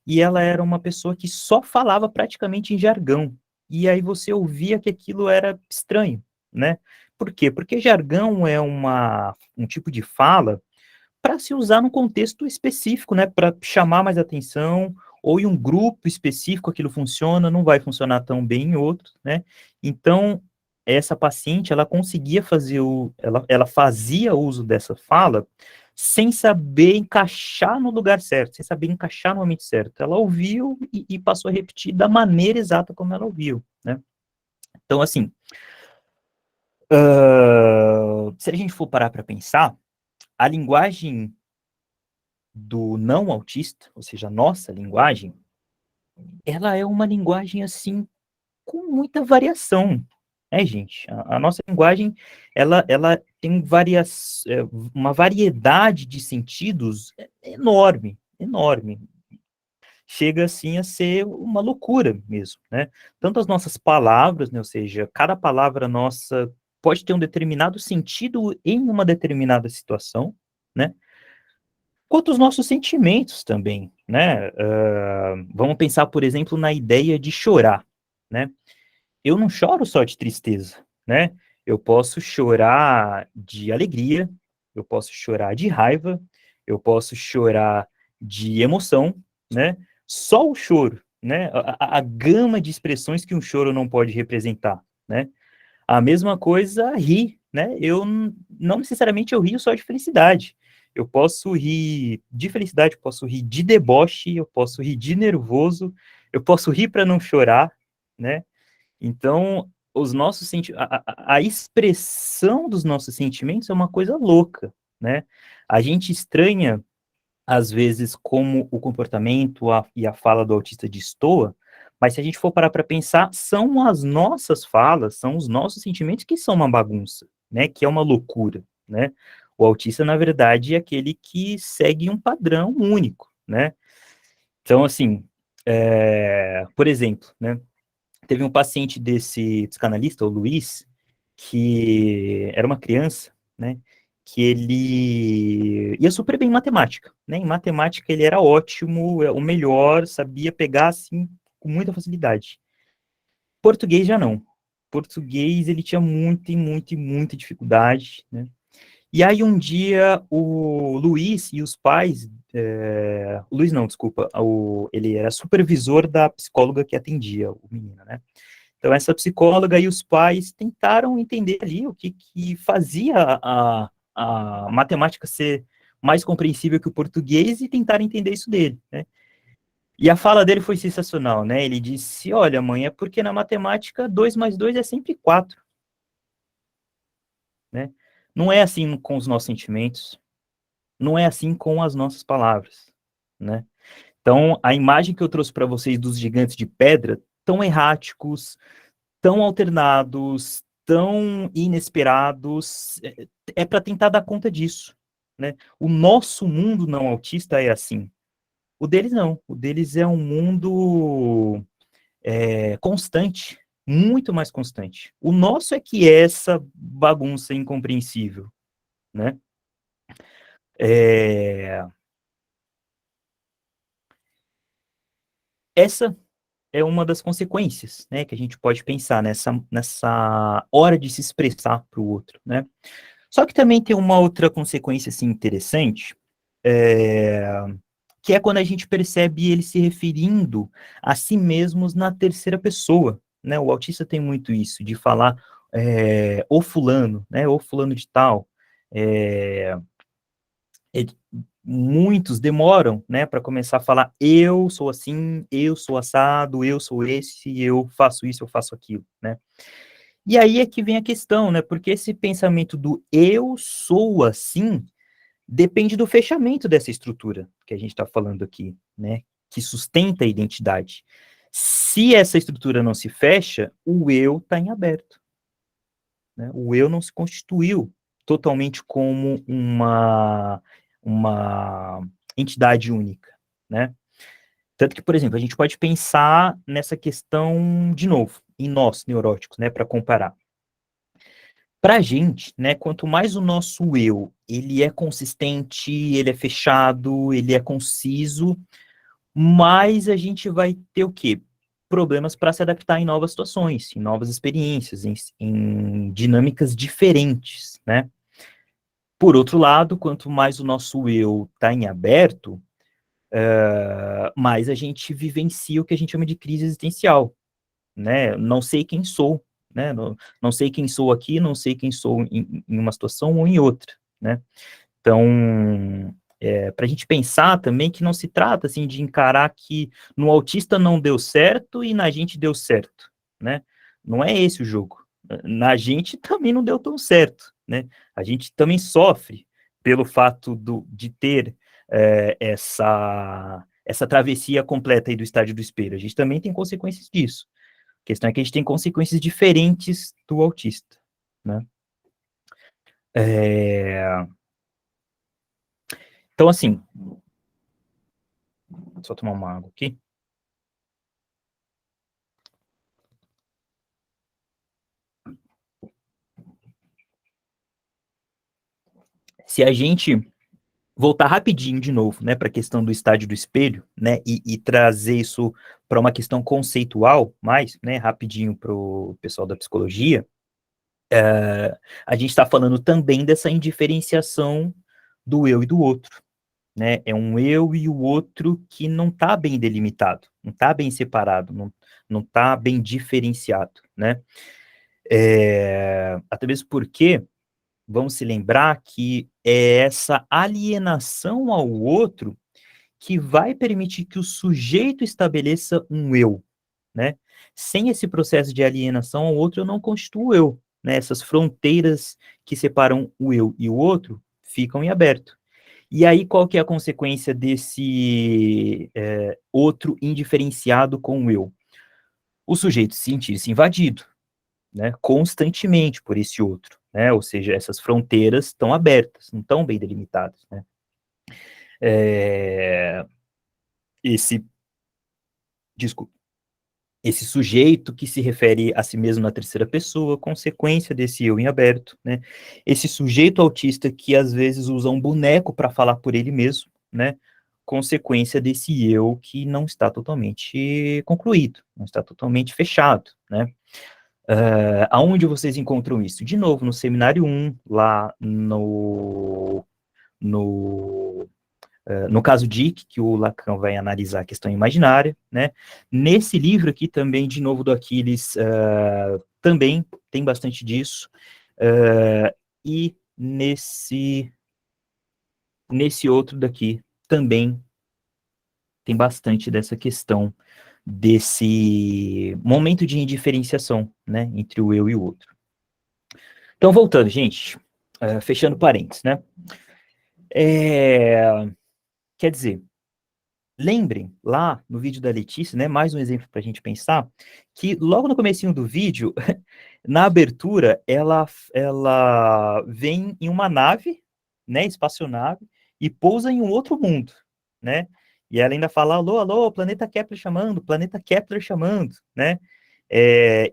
E ela era uma pessoa que só falava praticamente em jargão. E aí você ouvia que aquilo era estranho, né? Por quê? Porque jargão é um tipo de fala para se usar num contexto específico, né? Para chamar mais atenção, ou em um grupo específico aquilo funciona, não vai funcionar tão bem em outro, né? Então, essa paciente, ela conseguia fazer ela fazia uso dessa fala sem saber encaixar no lugar certo, sem saber encaixar no momento certo. Ela ouviu e passou a repetir da maneira exata como ela ouviu, né? Então, assim, se a gente for parar para pensar, a linguagem do não autista, ou seja, a nossa linguagem, ela é uma linguagem, assim, com muita variação, né, gente? A nossa linguagem, ela tem uma variedade de sentidos enorme, enorme. Chega, assim, a ser uma loucura mesmo, né? Tanto as nossas palavras, né, ou seja, cada palavra nossa pode ter um determinado sentido em uma determinada situação, né? Quanto os nossos sentimentos também, né? Vamos pensar, por exemplo, na ideia de chorar, né? Eu não choro só de tristeza, né? Eu posso chorar de alegria, eu posso chorar de raiva, eu posso chorar de emoção, né? Só o choro, né? A gama de expressões que um choro não pode representar, né? A mesma coisa rir, né? Não necessariamente eu rio só de felicidade. Eu posso rir de felicidade, eu posso rir de deboche, eu posso rir de nervoso, eu posso rir para não chorar, né? Então, os nossos a expressão dos nossos sentimentos é uma coisa louca, né? A gente estranha, às vezes, como o comportamento e a fala do autista destoa, mas se a gente for parar para pensar, são as nossas falas, são os nossos sentimentos que são uma bagunça, né? Que é uma loucura, né? O autista, na verdade, é aquele que segue um padrão único, né? Então, assim, por exemplo, né? Teve um paciente desse psicanalista, o Luiz, que era uma criança, né? Que ele ia super bem em matemática, né? Em matemática ele era ótimo, o melhor, sabia pegar, assim, com muita facilidade. Português já não. Português ele tinha muita dificuldade, né? E aí um dia o Luiz e os pais, o Luiz não, desculpa, ele era supervisor da psicóloga que atendia o menino, né? Então essa psicóloga e os pais tentaram entender ali o que fazia a matemática ser mais compreensível que o português e tentaram entender isso dele, né? E a fala dele foi sensacional, né? Ele disse, olha, mãe, é porque na matemática 2 mais 2 é sempre 4, né? Não é assim com os nossos sentimentos, não é assim com as nossas palavras, né? Então, a imagem que eu trouxe para vocês dos gigantes de pedra, tão erráticos, tão alternados, tão inesperados, é para tentar dar conta disso, né? O nosso mundo não autista é assim. O deles não. O deles é um mundo constante, muito mais constante. O nosso é que é essa bagunça incompreensível, né? Essa é uma das consequências, né, que a gente pode pensar nessa hora de se expressar para o outro, né? Só que também tem uma outra consequência, assim, interessante, é, que é quando a gente percebe ele se referindo a si mesmos na terceira pessoa, né? O autista tem muito isso, de falar o fulano, né? O fulano de tal. É, muitos demoram, né, para começar a falar eu sou assim, eu sou assado, eu sou esse, eu faço isso, eu faço aquilo, né? E aí é que vem a questão, né? Porque esse pensamento do eu sou assim depende do fechamento dessa estrutura que a gente está falando aqui, né? Que sustenta a identidade. Se essa estrutura não se fecha, o eu está em aberto, né? O eu não se constituiu totalmente como uma entidade única, né? Tanto que, por exemplo, a gente pode pensar nessa questão, de novo, em nós, neuróticos, né, para comparar. Para a gente, né, quanto mais o nosso eu, ele é consistente, ele é fechado, ele é conciso, mais a gente vai ter o quê? Problemas para se adaptar em novas situações, em novas experiências, em dinâmicas diferentes, né? Por outro lado, quanto mais o nosso eu está em aberto, mais a gente vivencia o que a gente chama de crise existencial, né? Não sei quem sou, né? Não sei quem sou aqui, não sei quem sou em uma situação ou em outra, né? Então, para a gente pensar também que não se trata, assim, de encarar que no autista não deu certo e na gente deu certo, né? Não é esse o jogo. Na gente também não deu tão certo, né? A gente também sofre pelo fato de ter essa travessia completa aí do estádio do espelho. A gente também tem consequências disso. A questão é que a gente tem consequências diferentes do autista, né? Então, assim, só tomar uma água aqui. Se a gente voltar rapidinho de novo, né, para a questão do estádio do espelho, né, e trazer isso para uma questão conceitual, mais, né, rapidinho para o pessoal da psicologia, a gente está falando também dessa indiferenciação do eu e do outro, né, é um eu e o outro que não está bem delimitado, não está bem separado, não está bem diferenciado, né, até mesmo porque vamos se lembrar que é essa alienação ao outro que vai permitir que o sujeito estabeleça um eu, né? Sem esse processo de alienação ao outro, eu não constituo eu, né? Essas fronteiras que separam o eu e o outro ficam em aberto. E aí, qual que é a consequência desse outro indiferenciado com o eu? O sujeito sentir-se invadido, né, constantemente por esse outro, né? Ou seja, essas fronteiras estão abertas, não estão bem delimitadas, né? Esse, desculpa, esse sujeito que se refere a si mesmo na terceira pessoa, consequência desse eu em aberto, né? Esse sujeito autista que às vezes usa um boneco para falar por ele mesmo, né? Consequência desse eu que não está totalmente concluído, não está totalmente fechado, né? Aonde vocês encontram isso? De novo, no seminário 1, lá no caso Dick, que o Lacan vai analisar a questão imaginária, né? Nesse livro aqui também, de novo, do Aquiles, também tem bastante disso, e nesse outro daqui também tem bastante dessa questão desse momento de indiferenciação, né, entre o eu e o outro. Então, voltando, gente, fechando parênteses, né? Quer dizer, lembrem, lá no vídeo da Letícia, né, mais um exemplo para a gente pensar, que logo no comecinho do vídeo, na abertura, ela vem em uma nave, né, espaçonave, e pousa em um outro mundo, né? E ela ainda fala, alô, alô, planeta Kepler chamando, né?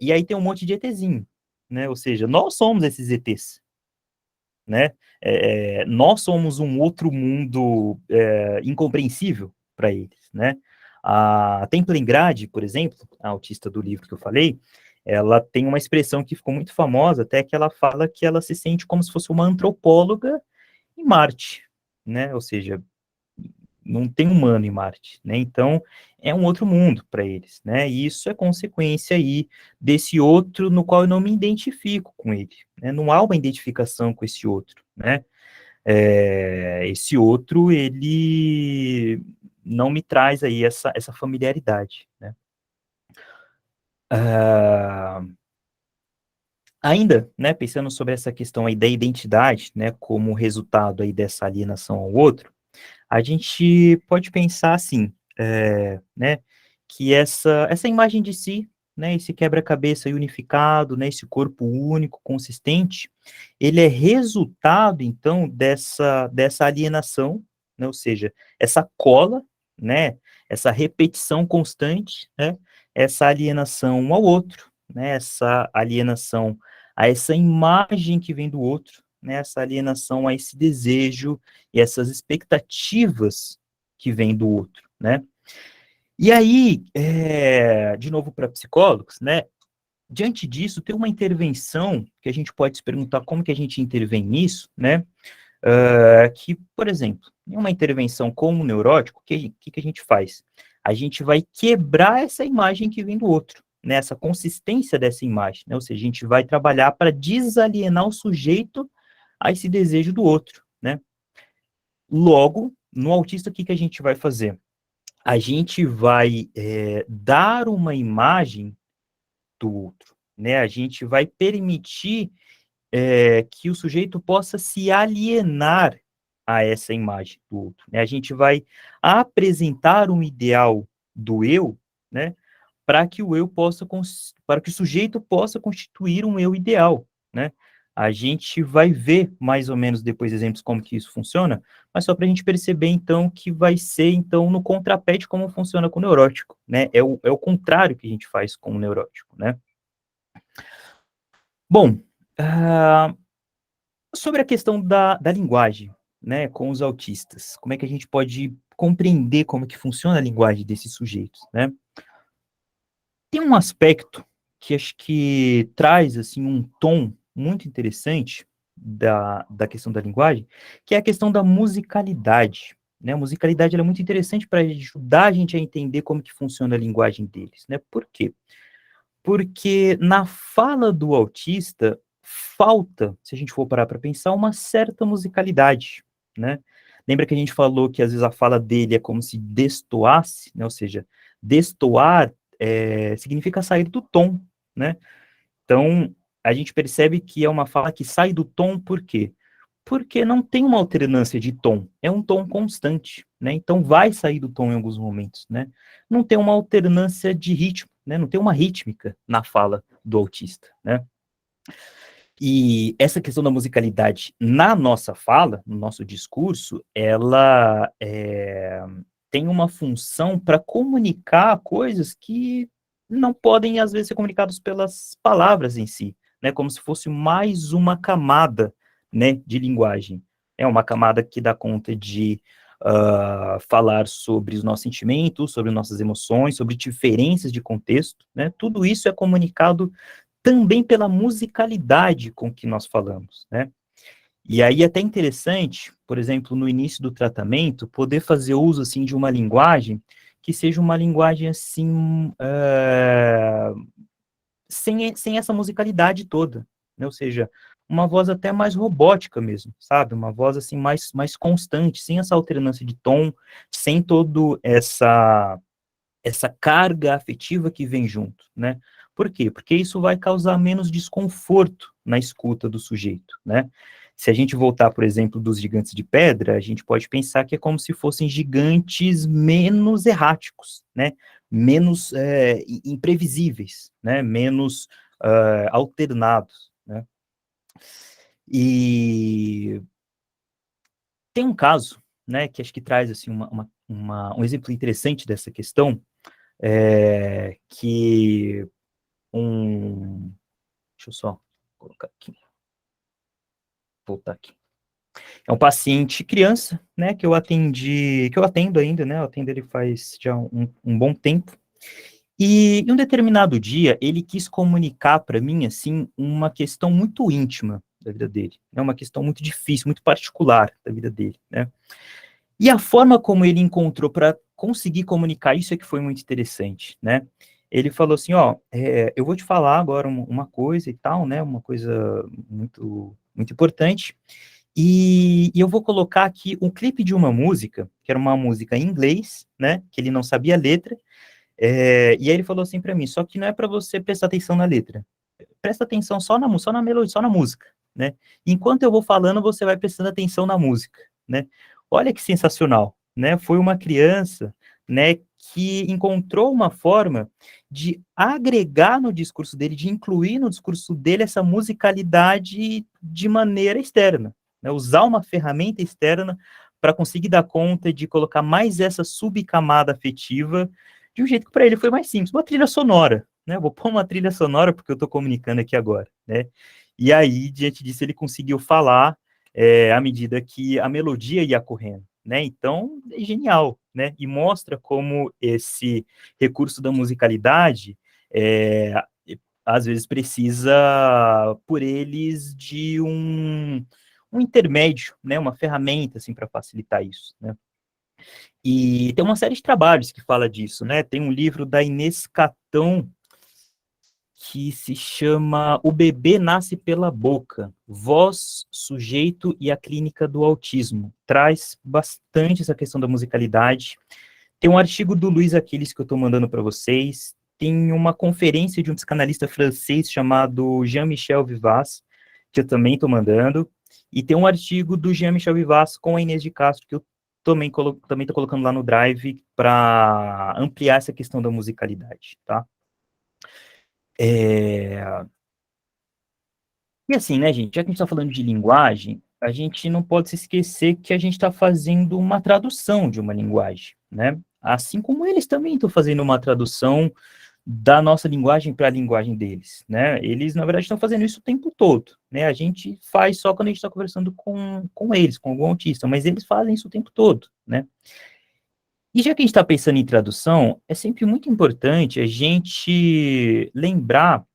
E aí tem um monte de ETzinho, né? Ou seja, nós somos esses ETs, né? Nós somos um outro mundo incompreensível para eles, né? A Templengrad, por exemplo, a autista do livro que eu falei, ela tem uma expressão que ficou muito famosa, até que ela fala que ela se sente como se fosse uma antropóloga em Marte, né? Ou seja, não tem humano em Marte, né? Então, é um outro mundo para eles, né? E isso é consequência aí desse outro no qual eu não me identifico com ele, né? Não há uma identificação com esse outro, né? Esse outro, ele não me traz aí essa familiaridade, né? Ainda, né, pensando sobre essa questão aí da identidade, né, como resultado aí dessa alienação ao outro, a gente pode pensar assim, né, que essa imagem de si, né, esse quebra-cabeça unificado, né, esse corpo único, consistente, ele é resultado, então, dessa alienação, né, ou seja, essa cola, né, essa repetição constante, né, essa alienação um ao outro, né, essa alienação a essa imagem que vem do outro, né, essa alienação a esse desejo e essas expectativas que vêm do outro, né? E aí, de novo para psicólogos, né, diante disso, tem uma intervenção que a gente pode se perguntar como que a gente intervém nisso, né, que, por exemplo, em uma intervenção com o neurótico, o que a gente faz? A gente vai quebrar essa imagem que vem do outro, né, essa consistência dessa imagem, né, ou seja, a gente vai trabalhar para desalienar o sujeito a esse desejo do outro, né. Logo, no autista, o que a gente vai fazer? A gente vai dar uma imagem do outro, né, a gente vai permitir que o sujeito possa se alienar a essa imagem do outro, né, a gente vai apresentar um ideal do eu, né, para que para que o sujeito possa constituir um eu ideal, né? A gente vai ver mais ou menos depois exemplos como que isso funciona, mas só para a gente perceber então que vai ser então no contrapé de como funciona com o neurótico, né? É o contrário que a gente faz com o neurótico, né? Bom, sobre a questão da linguagem, né, com os autistas, como é que a gente pode compreender como que funciona a linguagem desses sujeitos, né? Tem um aspecto que acho que traz, assim, um tom muito interessante da questão da linguagem, que é a questão da musicalidade, né? A musicalidade ela é muito interessante para ajudar a gente a entender como que funciona a linguagem deles, né? Por quê? Porque na fala do autista falta, se a gente for parar para pensar, uma certa musicalidade, né? Lembra que a gente falou que às vezes a fala dele é como se destoasse, né? Ou seja, destoar significa sair do tom, né? Então, a gente percebe que é uma fala que sai do tom, por quê? Porque não tem uma alternância de tom, é um tom constante, né? Então vai sair do tom em alguns momentos, né? Não tem uma alternância de ritmo, né? Não tem uma rítmica na fala do autista, né? E essa questão da musicalidade na nossa fala, no nosso discurso, ela tem uma função para comunicar coisas que não podem, às vezes, ser comunicadas pelas palavras em si, né? Como se fosse mais uma camada, né, de linguagem. É uma camada que dá conta de falar sobre os nossos sentimentos, sobre nossas emoções, sobre diferenças de contexto, né? Tudo isso é comunicado também pela musicalidade com que nós falamos, né? E aí é até interessante, por exemplo, no início do tratamento, poder fazer uso, assim, de uma linguagem que seja uma linguagem, assim, sem essa musicalidade toda, né? Ou seja, uma voz até mais robótica mesmo, sabe? Uma voz, assim, mais constante, sem essa alternância de tom, sem todo essa carga afetiva que vem junto, né? Por quê? Porque isso vai causar menos desconforto na escuta do sujeito, né? Se a gente voltar, por exemplo, dos gigantes de pedra, a gente pode pensar que é como se fossem gigantes menos erráticos, né? Menos imprevisíveis, né? Menos alternados, né? E tem um caso, né, que acho que traz, assim, um exemplo interessante dessa questão, que deixa eu só colocar aqui, voltar aqui. É um paciente criança, né, que eu atendo ainda, né, eu atendo ele faz já um bom tempo, e em um determinado dia, ele quis comunicar para mim, assim, uma questão muito íntima da vida dele, né, uma questão muito difícil, muito particular da vida dele, né. E a forma como ele encontrou para conseguir comunicar isso é que foi muito interessante, né. Ele falou assim, ó, eu vou te falar agora uma coisa e tal, né, uma coisa muito, muito importante, e eu vou colocar aqui um clipe de uma música, que era uma música em inglês, né, que ele não sabia a letra, e aí ele falou assim para mim, só que não é para você prestar atenção na letra, presta atenção só na melodia, só na música, né, enquanto eu vou falando, você vai prestando atenção na música, né. Olha que sensacional, né, foi uma criança, né, que encontrou uma forma de agregar no discurso dele, de incluir no discurso dele essa musicalidade de maneira externa, né, usar uma ferramenta externa para conseguir dar conta de colocar mais essa subcamada afetiva, de um jeito que para ele foi mais simples, uma trilha sonora, né, vou pôr uma trilha sonora porque eu estou comunicando aqui agora, né, e aí, diante disso, ele conseguiu falar à medida que a melodia ia correndo, né, então, é genial, né, e mostra como esse recurso da musicalidade, às vezes precisa, por eles, de um intermédio, né, uma ferramenta, assim, para facilitar isso, né. E tem uma série de trabalhos que fala disso, né, tem um livro da Inês Catão, que se chama O Bebê Nasce pela Boca, Voz, Sujeito e a Clínica do Autismo. Traz bastante essa questão da musicalidade. Tem um artigo do Luiz Aquiles que eu estou mandando para vocês. Tem uma conferência de um psicanalista francês chamado Jean-Michel Vivaz, que eu também estou mandando. E tem um artigo do Jean-Michel Vivaz com a Inês de Castro, que eu também estou colocando lá no Drive para ampliar essa questão da musicalidade, tá? E assim, né, gente, já que a gente está falando de linguagem, a gente não pode se esquecer que a gente está fazendo uma tradução de uma linguagem, né? Assim como eles também estão fazendo uma tradução da nossa linguagem para a linguagem deles, né? Eles, na verdade, estão fazendo isso o tempo todo, né? A gente faz só quando a gente está conversando com eles, com algum autista, mas eles fazem isso o tempo todo, né? E já que a gente está pensando em tradução, é sempre muito importante a gente lembrar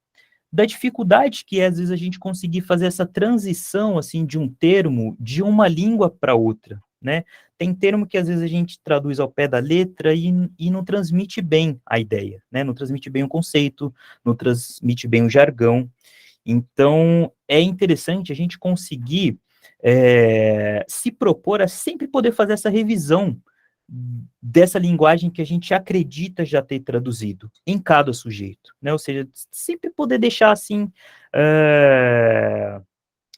da dificuldade que é, às vezes, a gente conseguir fazer essa transição, assim, de um termo, de uma língua para outra, né? Tem termo que, às vezes, a gente traduz ao pé da letra e não transmite bem a ideia, né? Não transmite bem o conceito, não transmite bem o jargão. Então, é interessante a gente conseguir se propor a sempre poder fazer essa revisão dessa linguagem que a gente acredita já ter traduzido em cada sujeito, né? Ou seja, sempre poder deixar, assim,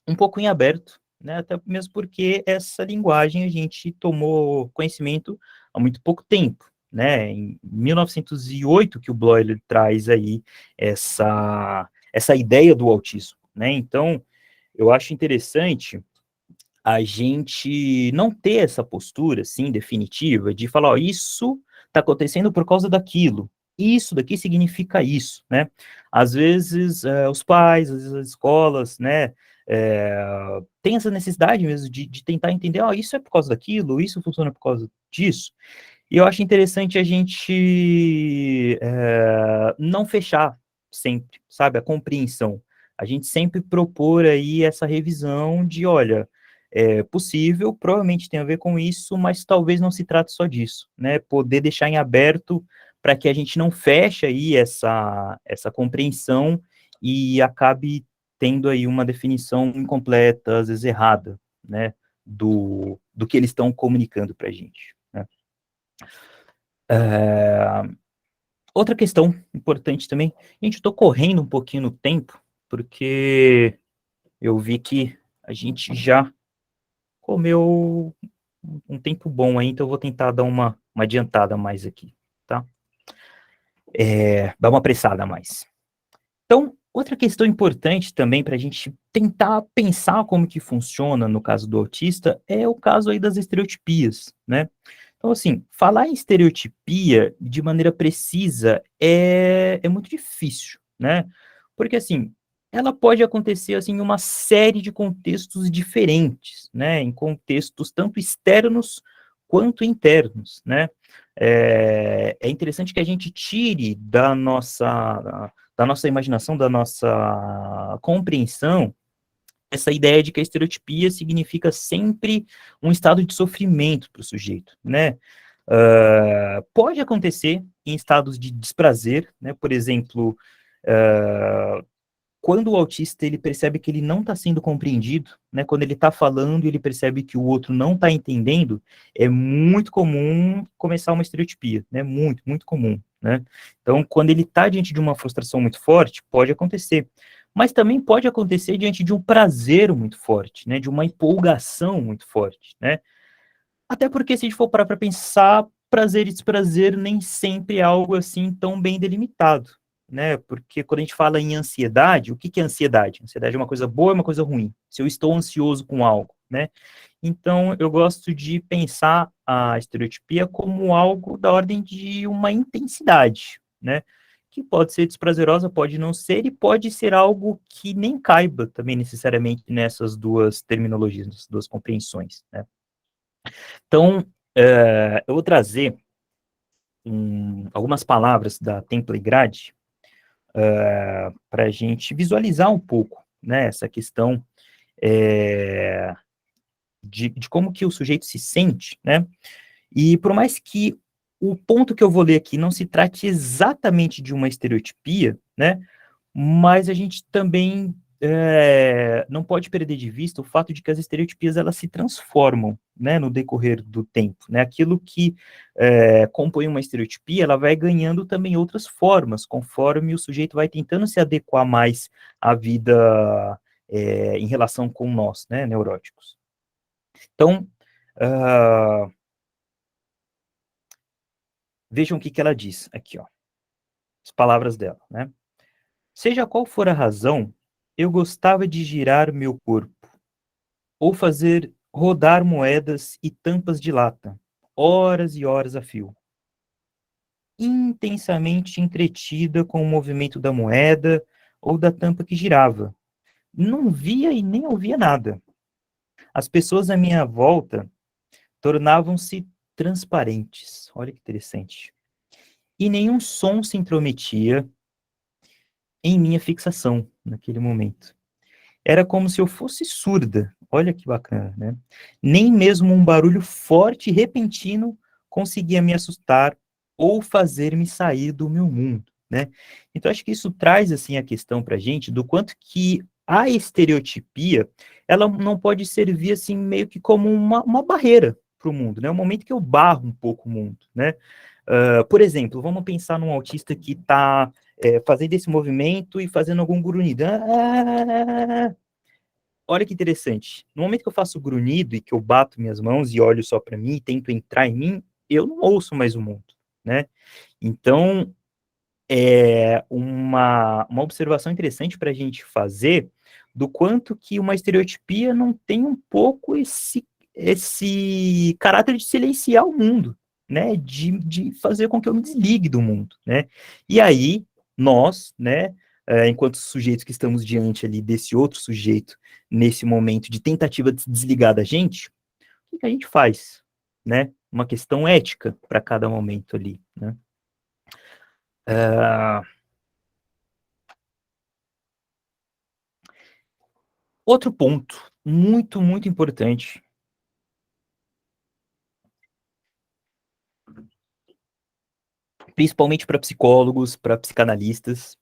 um pouco em aberto, né? Até mesmo porque essa linguagem a gente tomou conhecimento há muito pouco tempo, né? Em 1908 que o Bloyle traz aí essa ideia do autismo, né? Então, eu acho interessante a gente não ter essa postura, assim, definitiva, de falar, ó, isso está acontecendo por causa daquilo, isso daqui significa isso, né? Às vezes, os pais, às vezes as escolas, né, tem essa necessidade mesmo de tentar entender, ó, isso é por causa daquilo, isso funciona por causa disso, e eu acho interessante a gente não fechar sempre, sabe, a compreensão. A gente sempre propor aí essa revisão de, olha, é possível, provavelmente tem a ver com isso, mas talvez não se trate só disso, né? Poder deixar em aberto para que a gente não feche aí essa compreensão e acabe tendo aí uma definição incompleta, às vezes errada, né? Do que eles estão comunicando para a gente, né? Outra questão importante também, gente, eu estou correndo um pouquinho no tempo, porque eu vi que a gente já comeu um tempo bom aí, então eu vou tentar dar uma adiantada a mais aqui, tá? Dar uma apressada a mais. Então, outra questão importante também para a gente tentar pensar como que funciona no caso do autista é o caso aí das estereotipias, né? Então, assim, falar em estereotipia de maneira precisa é muito difícil, né? Porque, assim, ela pode acontecer, assim, em uma série de contextos diferentes, né? Em contextos tanto externos quanto internos, né? É interessante que a gente tire da nossa imaginação, da nossa compreensão, essa ideia de que a estereotipia significa sempre um estado de sofrimento para o sujeito, né? Pode acontecer em estados de desprazer, né? Por exemplo, quando o autista ele percebe que ele não está sendo compreendido, né? Quando ele está falando e ele percebe que o outro não está entendendo, é muito comum começar uma estereotipia, né? Muito, muito comum, né? Então, quando ele está diante de uma frustração muito forte, pode acontecer. Mas também pode acontecer diante de um prazer muito forte, né? De uma empolgação muito forte, né? Até porque, se a gente for parar para pensar, prazer e desprazer nem sempre é algo assim tão bem delimitado, né? Porque quando a gente fala em ansiedade, o que é ansiedade? Ansiedade é uma coisa boa ou é uma coisa ruim? Se eu estou ansioso com algo, né? Então, eu gosto de pensar a estereotipia como algo da ordem de uma intensidade, né? Que pode ser desprazerosa, pode não ser, e pode ser algo que nem caiba também necessariamente nessas duas terminologias, nessas duas compreensões, né? Então, eu vou trazer algumas palavras da Temple Grad para a gente visualizar um pouco, né, essa questão de como que o sujeito se sente, né, e por mais que o ponto que eu vou ler aqui não se trate exatamente de uma estereotipia, né, mas a gente também não pode perder de vista o fato de que as estereotipias elas se transformam, né, no decorrer do tempo, né, aquilo que compõe uma estereotipia, ela vai ganhando também outras formas, conforme o sujeito vai tentando se adequar mais à vida em relação com nós, né, neuróticos. Então, vejam o que ela diz aqui, ó, as palavras dela, né, seja qual for a razão, eu gostava de girar meu corpo, ou fazer rodar moedas e tampas de lata, horas e horas a fio, intensamente entretida com o movimento da moeda ou da tampa que girava. Não via e nem ouvia nada. As pessoas à minha volta tornavam-se transparentes. Olha que interessante. E nenhum som se intrometia em minha fixação naquele momento. Era como se eu fosse surda. Olha que bacana, né? Nem mesmo um barulho forte e repentino conseguia me assustar ou fazer-me sair do meu mundo, né? Então, acho que isso traz, assim, a questão para a gente do quanto que a estereotipia, ela não pode servir, assim, meio que como uma barreira para o mundo, né? O momento que eu barro um pouco o mundo, né? Por exemplo, vamos pensar num autista que está fazendo esse movimento e fazendo algum grunhido. Olha que interessante. No momento que eu faço grunhido e que eu bato minhas mãos e olho só para mim e tento entrar em mim, eu não ouço mais o mundo, né? Então, é uma observação interessante para a gente fazer do quanto que uma estereotipia não tem um pouco esse caráter de silenciar o mundo, né, de fazer com que eu me desligue do mundo, né, e aí nós, né, enquanto sujeitos que estamos diante ali desse outro sujeito, nesse momento de tentativa de se desligar da gente, o que a gente faz, né, uma questão ética para cada momento ali, né. Outro ponto muito, muito importante, principalmente para psicólogos, para psicanalistas,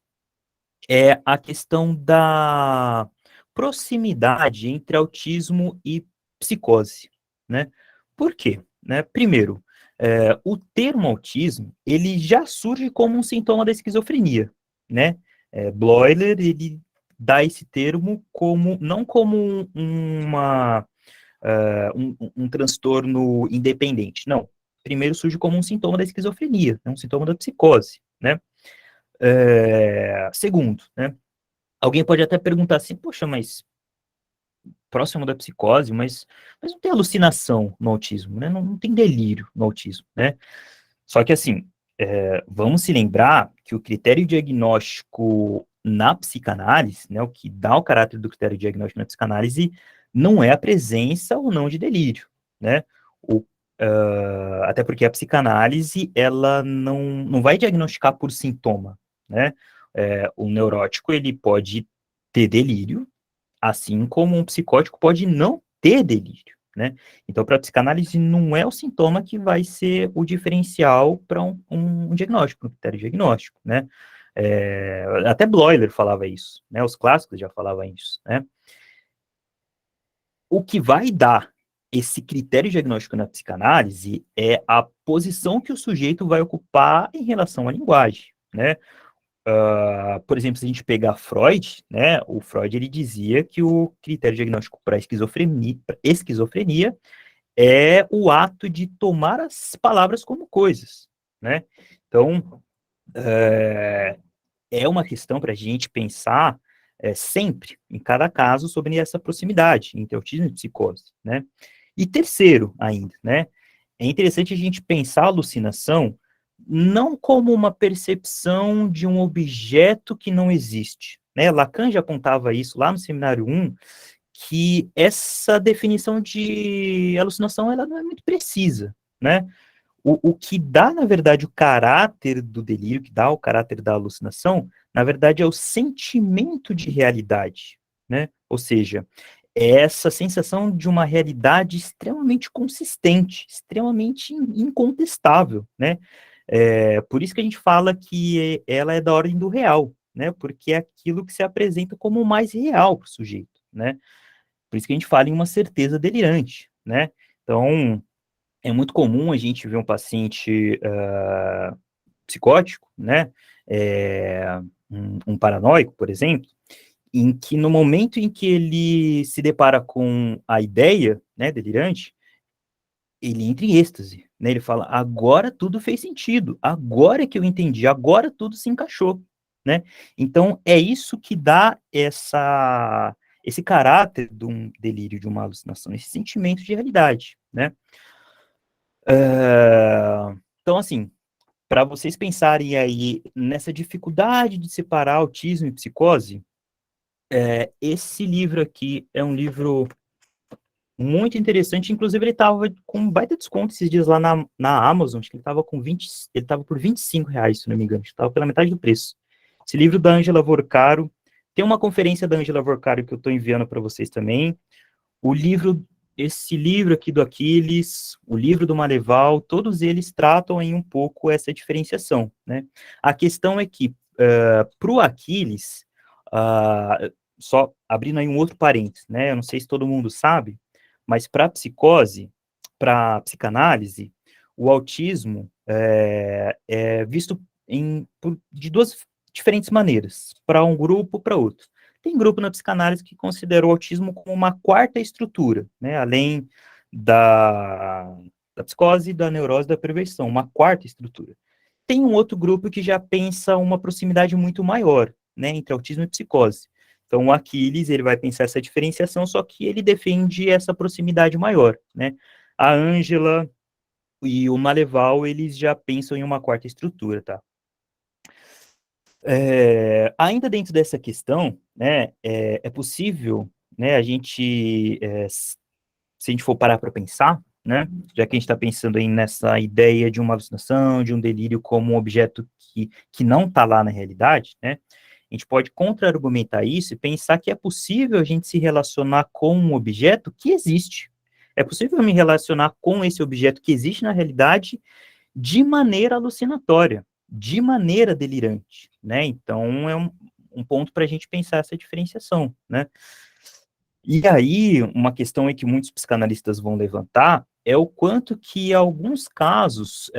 é a questão da proximidade entre autismo e psicose, né? Por quê? Né? Primeiro, o termo autismo, ele já surge como um sintoma da esquizofrenia, né? Bloiler, ele dá esse termo como, não como um transtorno independente, não. Primeiro surge como um sintoma da esquizofrenia, né? Um sintoma da psicose, né? Segundo, né? Alguém pode até perguntar assim, poxa, mas próximo da psicose, mas não tem alucinação no autismo, né? Não tem delírio no autismo, né? Só que assim, vamos se lembrar que o critério diagnóstico na psicanálise, né, o que dá o caráter do critério diagnóstico na psicanálise, não é a presença ou não de delírio, né? Até porque a psicanálise, ela não vai diagnosticar por sintoma, né? O neurótico, ele pode ter delírio, assim como um psicótico pode não ter delírio, né? Então, para a psicanálise, não é o sintoma que vai ser o diferencial para um diagnóstico, um critério diagnóstico, né? Até Bloiler falava isso, né? Os clássicos já falavam isso, né? O que vai dar esse critério diagnóstico na psicanálise é a posição que o sujeito vai ocupar em relação à linguagem, né? Por exemplo, se a gente pegar Freud, né, o Freud ele dizia que o critério diagnóstico para esquizofrenia é o ato de tomar as palavras como coisas, né? Então, é uma questão para a gente pensar sempre, em cada caso, sobre essa proximidade entre autismo e psicose, né? E terceiro ainda, né, é interessante a gente pensar a alucinação não como uma percepção de um objeto que não existe, né? Lacan já apontava isso lá no Seminário 1, que essa definição de alucinação, ela não é muito precisa, né? O que dá, na verdade, o caráter do delírio, que dá o caráter da alucinação, na verdade, é o sentimento de realidade, né? Ou seja, é essa sensação de uma realidade extremamente consistente, extremamente incontestável, né? Por isso que a gente fala que ela é da ordem do real, né? Porque é aquilo que se apresenta como o mais real para o sujeito, né? Por isso que a gente fala em uma certeza delirante, né? Então, é muito comum a gente ver um paciente psicótico, né? Um paranoico, por exemplo, em que no momento em que ele se depara com a ideia, né, delirante, ele entra em êxtase, né? Ele fala, agora tudo fez sentido, agora que eu entendi, agora tudo se encaixou, né? Então, é isso que dá esse caráter de um delírio, de uma alucinação, esse sentimento de realidade, né? Então, assim, para vocês pensarem aí nessa dificuldade de separar autismo e psicose, esse livro aqui é um livro muito interessante, inclusive ele estava com um baita desconto esses dias lá na Amazon, acho que ele estava ele estava por R$ 25, se não me engano, estava pela metade do preço. Esse livro da Angela Vorcaro, tem uma conferência da Angela Vorcaro que eu estou enviando para vocês também. O livro esse livro aqui do Aquiles, o livro do Maleval, todos eles tratam aí um pouco essa diferenciação, né? A questão é que, para o Aquiles, só abrindo aí um outro parênteses, né? Eu não sei se todo mundo sabe, mas para psicose, para psicanálise, o autismo é visto de duas diferentes maneiras, para um grupo, para outro. Tem grupo na psicanálise que considera o autismo como uma quarta estrutura, né, além da psicose, da neurose, da perversão, uma quarta estrutura. Tem um outro grupo que já pensa uma proximidade muito maior, né, entre autismo e psicose. Então, o Aquiles, ele vai pensar essa diferenciação, só que ele defende essa proximidade maior, né. A Ângela e o Maleval, eles já pensam em uma quarta estrutura, tá? Ainda dentro dessa questão, né, é possível, né, a gente, se a gente for parar para pensar, né, já que a gente está pensando aí nessa ideia de uma alucinação, de um delírio como um objeto que não está lá na realidade, né, a gente pode contra-argumentar isso e pensar que é possível a gente se relacionar com um objeto que existe. É possível me relacionar com esse objeto que existe na realidade de maneira alucinatória, de maneira delirante, né? Então, é um ponto para a gente pensar essa diferenciação, né? E aí, uma questão aí que muitos psicanalistas vão levantar é o quanto que, em alguns casos,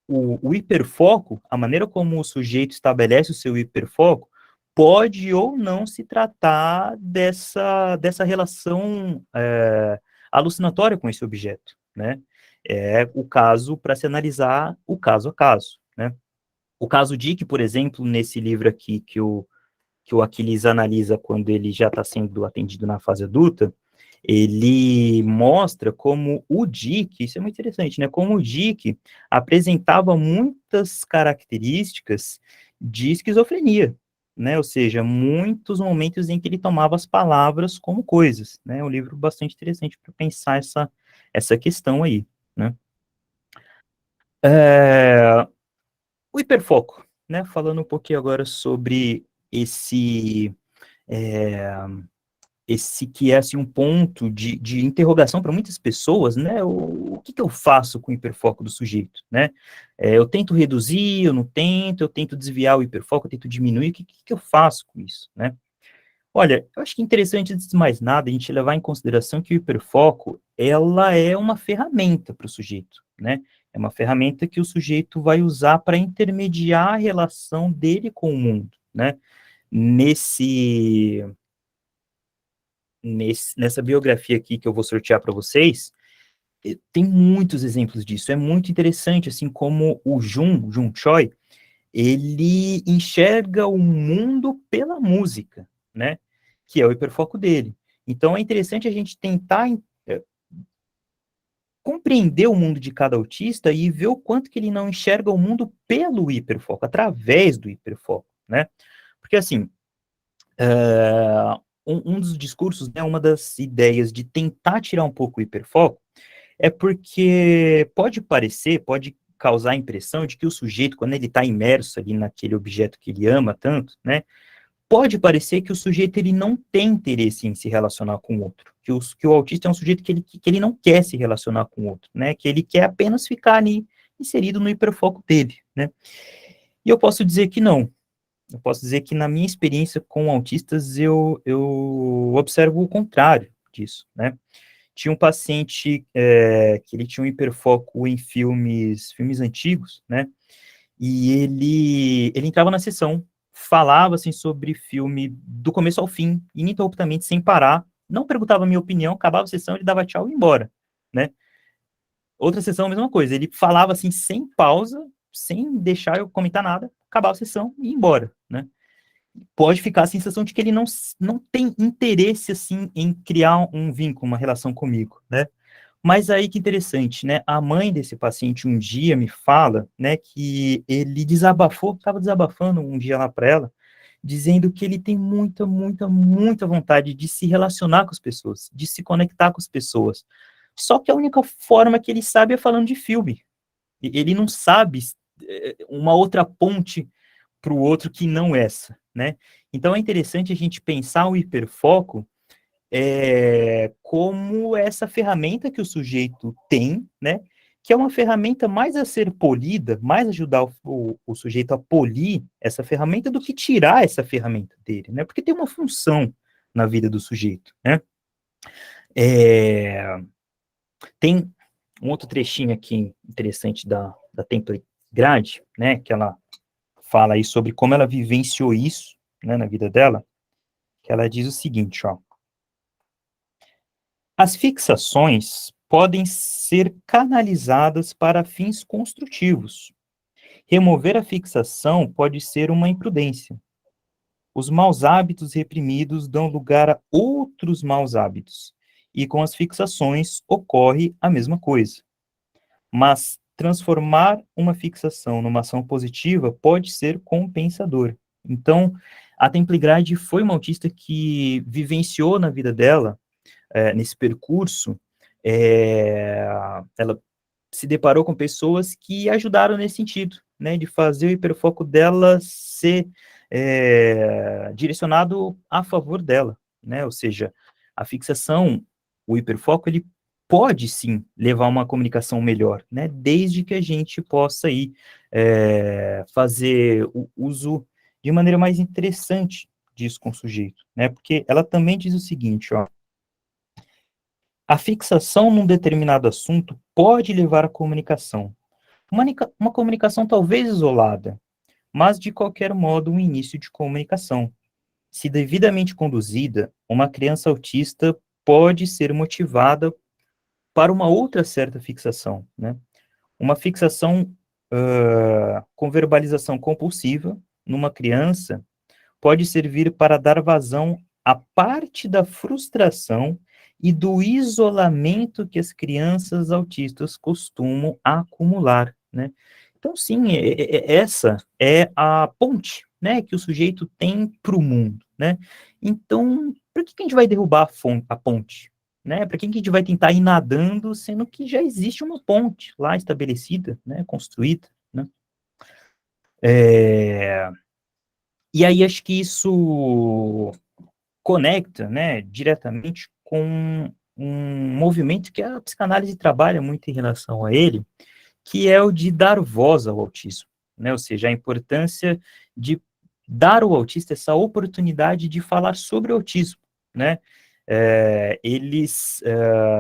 o hiperfoco, a maneira como o sujeito estabelece o seu hiperfoco, pode ou não se tratar dessa relação alucinatória com esse objeto, né? É o caso para se analisar o caso a caso, né? O caso Dick, por exemplo, nesse livro aqui que o Aquiles analisa quando ele já está sendo atendido na fase adulta, ele mostra como o Dick, isso é muito interessante, né? Como o Dick apresentava muitas características de esquizofrenia, né? Ou seja, muitos momentos em que ele tomava as palavras como coisas, né? É um livro bastante interessante para pensar essa questão aí, né? O hiperfoco, né? Falando um pouquinho agora sobre esse é, esse que é assim, um ponto de interrogação para muitas pessoas, né? O que eu faço com o hiperfoco do sujeito, né? Eu tento reduzir, eu não tento, eu tento desviar o hiperfoco, eu tento diminuir, o que eu faço com isso, né? Olha, eu acho que é interessante, antes de mais nada, a gente levar em consideração que o hiperfoco, ela é uma ferramenta para o sujeito, né? É uma ferramenta que o sujeito vai usar para intermediar a relação dele com o mundo, né? Nessa biografia aqui que eu vou sortear para vocês, tem muitos exemplos disso. É muito interessante, assim, como o Jung Choi, ele enxerga o mundo pela música, né? Que é o hiperfoco dele. Então, é interessante a gente tentar compreender o mundo de cada autista e ver o quanto que ele não enxerga o mundo pelo hiperfoco, através do hiperfoco, né? Porque, assim, um dos discursos, né, uma das ideias de tentar tirar um pouco o hiperfoco, é porque pode causar a impressão de que o sujeito, quando ele está imerso ali naquele objeto que ele ama tanto, né, pode parecer que o sujeito ele não tem interesse em se relacionar com o outro, que o autista é um sujeito que ele não quer se relacionar com o outro, né, que ele quer apenas ficar ali inserido no hiperfoco dele, né. E eu posso dizer que não. Eu posso dizer que na minha experiência com autistas, eu observo o contrário disso, né. Tinha um paciente que ele tinha um hiperfoco em filmes antigos, né, e ele entrava na sessão, falava, assim, sobre filme do começo ao fim, ininterruptamente, sem parar, não perguntava a minha opinião, acabava a sessão, ele dava tchau e ia embora, né. Outra sessão, a mesma coisa, ele falava, assim, sem pausa, sem deixar eu comentar nada, acabava a sessão e ia embora, né. Pode ficar a sensação de que ele não tem interesse, assim, em criar um vínculo, uma relação comigo, né. Mas aí que interessante, né, a mãe desse paciente um dia me fala, né, que ele estava desabafando um dia lá para ela, dizendo que ele tem muita, muita, muita vontade de se relacionar com as pessoas, de se conectar com as pessoas. Só que a única forma que ele sabe é falando de filme. Ele não sabe uma outra ponte para o outro que não essa, né? Então é interessante a gente pensar o hiperfoco como essa ferramenta que o sujeito tem, né, que é uma ferramenta mais a ser polida, mais ajudar o sujeito a polir essa ferramenta do que tirar essa ferramenta dele, né, porque tem uma função na vida do sujeito, né. Tem um outro trechinho aqui interessante da Temple Grande, né, que ela fala aí sobre como ela vivenciou isso, né, na vida dela, que ela diz o seguinte, ó: as fixações podem ser canalizadas para fins construtivos. Remover a fixação pode ser uma imprudência. Os maus hábitos reprimidos dão lugar a outros maus hábitos, e com as fixações ocorre a mesma coisa. Mas transformar uma fixação numa ação positiva pode ser compensador. Então, a Temple Grande foi uma autista que vivenciou na vida dela, nesse percurso, ela se deparou com pessoas que ajudaram nesse sentido, né, de fazer o hiperfoco dela ser direcionado a favor dela, né, ou seja, a fixação, o hiperfoco, ele pode sim levar a uma comunicação melhor, né, desde que a gente possa aí fazer o uso de maneira mais interessante disso com o sujeito, né, porque ela também diz o seguinte, ó: a fixação num determinado assunto pode levar à comunicação. Uma comunicação talvez isolada, mas de qualquer modo um início de comunicação. Se devidamente conduzida, uma criança autista pode ser motivada para uma outra certa fixação, né? Uma fixação com verbalização compulsiva numa criança pode servir para dar vazão à parte da frustração e do isolamento que as crianças autistas costumam acumular, né? Então, sim, essa é a ponte, né, que o sujeito tem para o mundo, né? Então, por que a gente vai derrubar a ponte? Né? Para que a gente vai tentar ir nadando, sendo que já existe uma ponte lá estabelecida, né, construída, né? E aí acho que isso conecta, né, diretamente com um movimento que a psicanálise trabalha muito em relação a ele, que é o de dar voz ao autismo, né, ou seja, a importância de dar ao autista essa oportunidade de falar sobre o autismo, né, eles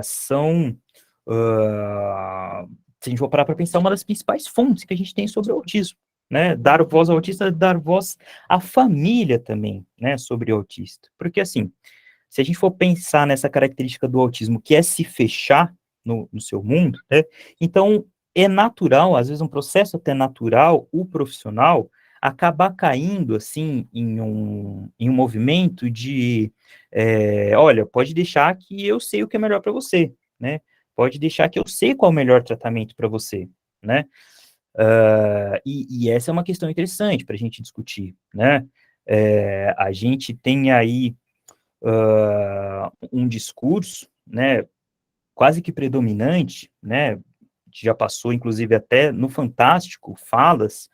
são, se a gente for parar para pensar, uma das principais fontes que a gente tem sobre o autismo, né, dar voz ao autista, dar voz à família também, né, sobre o autista, porque assim, se a gente for pensar nessa característica do autismo, que é se fechar no seu mundo, né, então é natural, às vezes um processo até natural, o profissional acabar caindo, assim, em um movimento de, olha, pode deixar que eu sei o que é melhor para você, né, pode deixar que eu sei qual é o melhor tratamento para você, né, e essa é uma questão interessante para a gente discutir, né, a gente tem aí um discurso, né, quase que predominante, né, já passou, inclusive, até no Fantástico, falas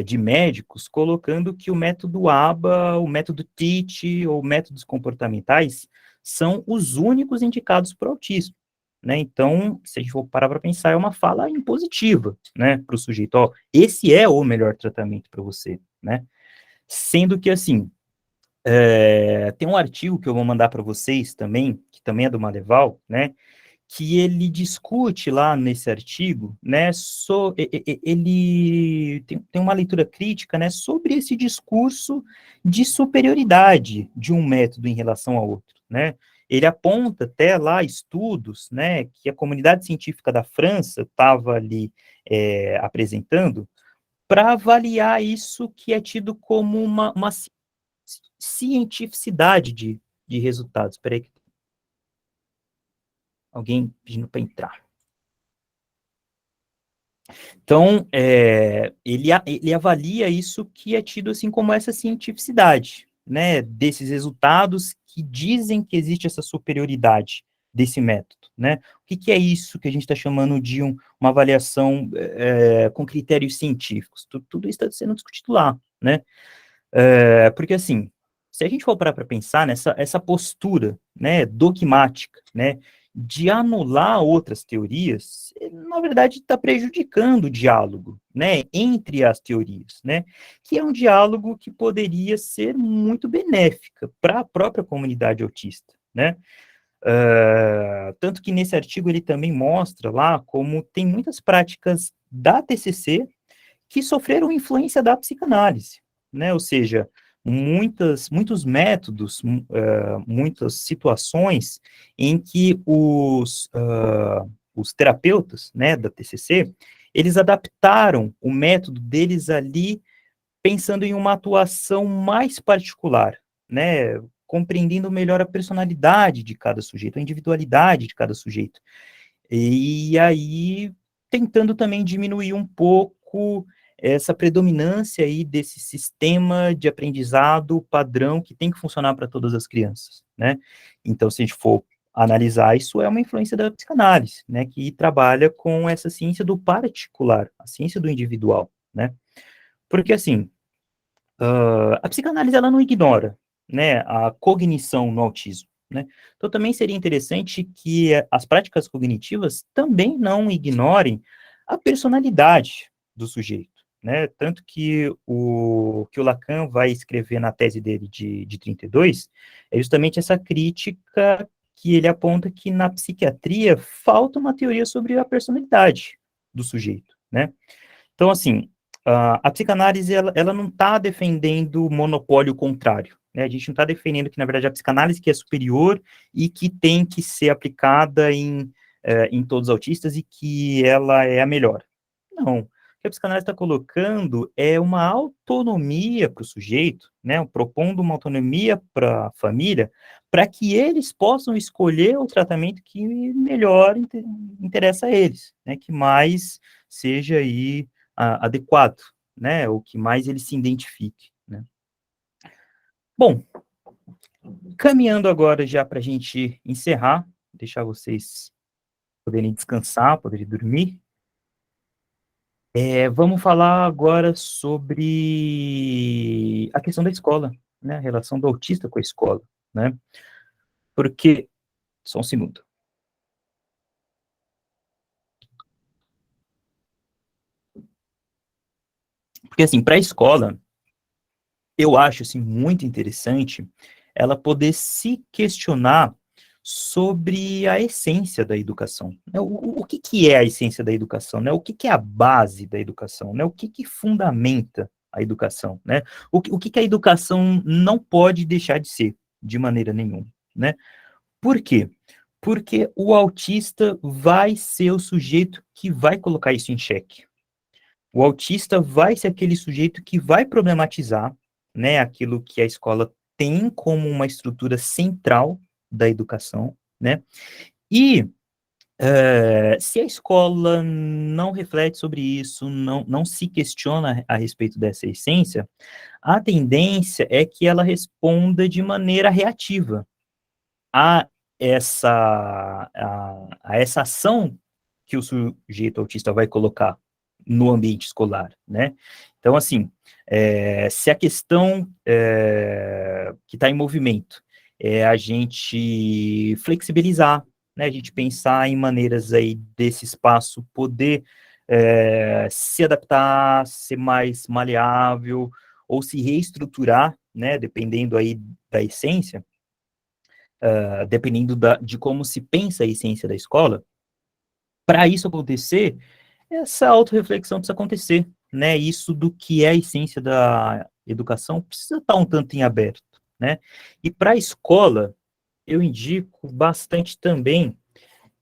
de médicos colocando que o método ABA, o método TEACH ou métodos comportamentais são os únicos indicados para o autismo, né, então, se a gente for parar para pensar, é uma fala impositiva, né, para o sujeito, ó, esse é o melhor tratamento para você, né, sendo que, assim, tem um artigo que eu vou mandar para vocês também, que também é do Maleval, né, que ele discute lá nesse artigo, né, ele tem uma leitura crítica, né, sobre esse discurso de superioridade de um método em relação ao outro, né, ele aponta até lá estudos, né, que a comunidade científica da França estava ali apresentando, para avaliar isso que é tido como uma cientificidade de resultados. Espera aí, alguém pedindo para entrar. Então, ele avalia isso que é tido assim como essa cientificidade, né, desses resultados que dizem que existe essa superioridade desse método, né? O que é isso que a gente está chamando de uma avaliação com critérios científicos? Tudo isso está sendo discutido lá, né? Porque assim, se a gente for parar para pensar nessa essa postura, né, dogmática, né, de anular outras teorias, na verdade está prejudicando o diálogo, né, entre as teorias, né, que é um diálogo que poderia ser muito benéfica para a própria comunidade autista, né. Tanto que nesse artigo ele também mostra lá como tem muitas práticas da TCC que sofreram influência da psicanálise, né? Ou seja, muitos métodos, muitas situações em que os terapeutas, né, da TCC, eles adaptaram o método deles ali pensando em uma atuação mais particular, né, compreendendo melhor a personalidade de cada sujeito, a individualidade de cada sujeito. E aí, tentando também diminuir um pouco essa predominância aí desse sistema de aprendizado padrão que tem que funcionar para todas as crianças, né? Então, se a gente for analisar, isso é uma influência da psicanálise, né, que trabalha com essa ciência do particular, a ciência do individual, né? Porque, assim, a psicanálise, ela não ignora, né, a cognição no autismo, né? Então, também seria interessante que as práticas cognitivas também não ignorem a personalidade do sujeito, né? Tanto que o Lacan vai escrever na tese dele de 32, é justamente essa crítica que ele aponta que na psiquiatria falta uma teoria sobre a personalidade do sujeito, né? Então, assim, a psicanálise, ela não está defendendo o monopólio contrário, né? A gente não está defendendo que, na verdade, a psicanálise que é superior e que tem que ser aplicada em todos os autistas e que ela é a melhor. Não. O que a psicanálise está colocando é uma autonomia para o sujeito, né? Propondo uma autonomia para a família, para que eles possam escolher o tratamento que melhor interessa a eles, né? Que mais seja aí adequado, né, o que mais ele se identifique, né. Bom, caminhando agora já para a gente encerrar, deixar vocês poderem descansar, poderem dormir, vamos falar agora sobre a questão da escola, né, a relação do autista com a escola, né, porque, só um segundo. Porque, assim, para a escola, eu acho, assim, muito interessante ela poder se questionar sobre a essência da educação, né? O que que é a essência da educação, né? O que que é a base da educação, né? O que que fundamenta a educação, né? O que que a educação não pode deixar de ser, de maneira nenhuma, né? Por quê? Porque o autista vai ser o sujeito que vai colocar isso em xeque. O autista vai ser aquele sujeito que vai problematizar, né, aquilo que a escola tem como uma estrutura central da educação, né? E se a escola não reflete sobre isso, não se questiona a respeito dessa essência, a tendência é que ela responda de maneira reativa a essa ação que o sujeito autista vai colocar no ambiente escolar, né? Então, assim, se a questão que está em movimento é a gente flexibilizar, né, a gente pensar em maneiras aí desse espaço poder se adaptar, ser mais maleável, ou se reestruturar, né, dependendo aí da essência, dependendo de como se pensa a essência da escola, para isso acontecer, essa autorreflexão precisa acontecer, né? Isso do que é a essência da educação precisa estar um tanto em aberto, né? E para a escola, eu indico bastante também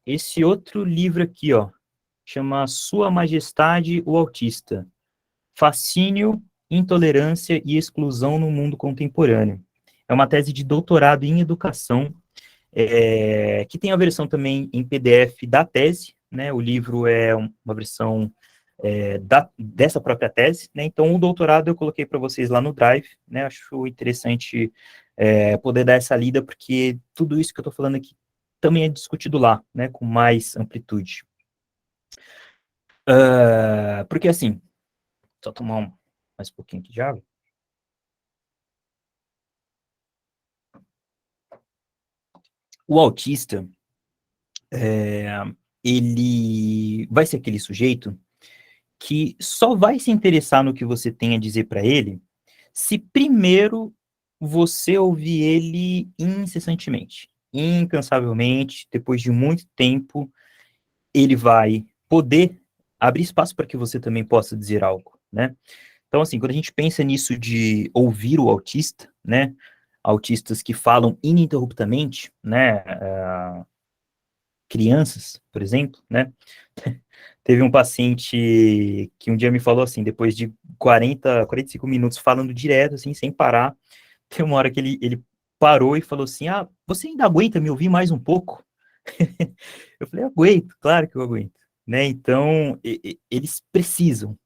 esse outro livro aqui, ó, chama Sua Majestade o Autista, Fascínio, Intolerância e Exclusão no Mundo Contemporâneo. É uma tese de doutorado em educação, que tem a versão também em PDF da tese, né? O livro é uma versão dessa própria tese, né? Então, o doutorado eu coloquei para vocês lá no Drive, né? Acho interessante poder dar essa lida, porque tudo isso que eu estou falando aqui também é discutido lá, né? Com mais amplitude. Porque, assim, só tomar mais um pouquinho aqui de água. O autista, ele vai ser aquele sujeito que só vai se interessar no que você tem a dizer para ele se primeiro você ouvir ele incessantemente, incansavelmente, depois de muito tempo, ele vai poder abrir espaço para que você também possa dizer algo, né? Então, assim, quando a gente pensa nisso de ouvir o autista, né? Autistas que falam ininterruptamente, né? Crianças, por exemplo, né? Teve um paciente que um dia me falou assim, depois de 45 minutos falando direto, assim, sem parar, tem uma hora que ele parou e falou assim, você ainda aguenta me ouvir mais um pouco? Eu falei, aguento, claro que eu aguento, né? Então, eles precisam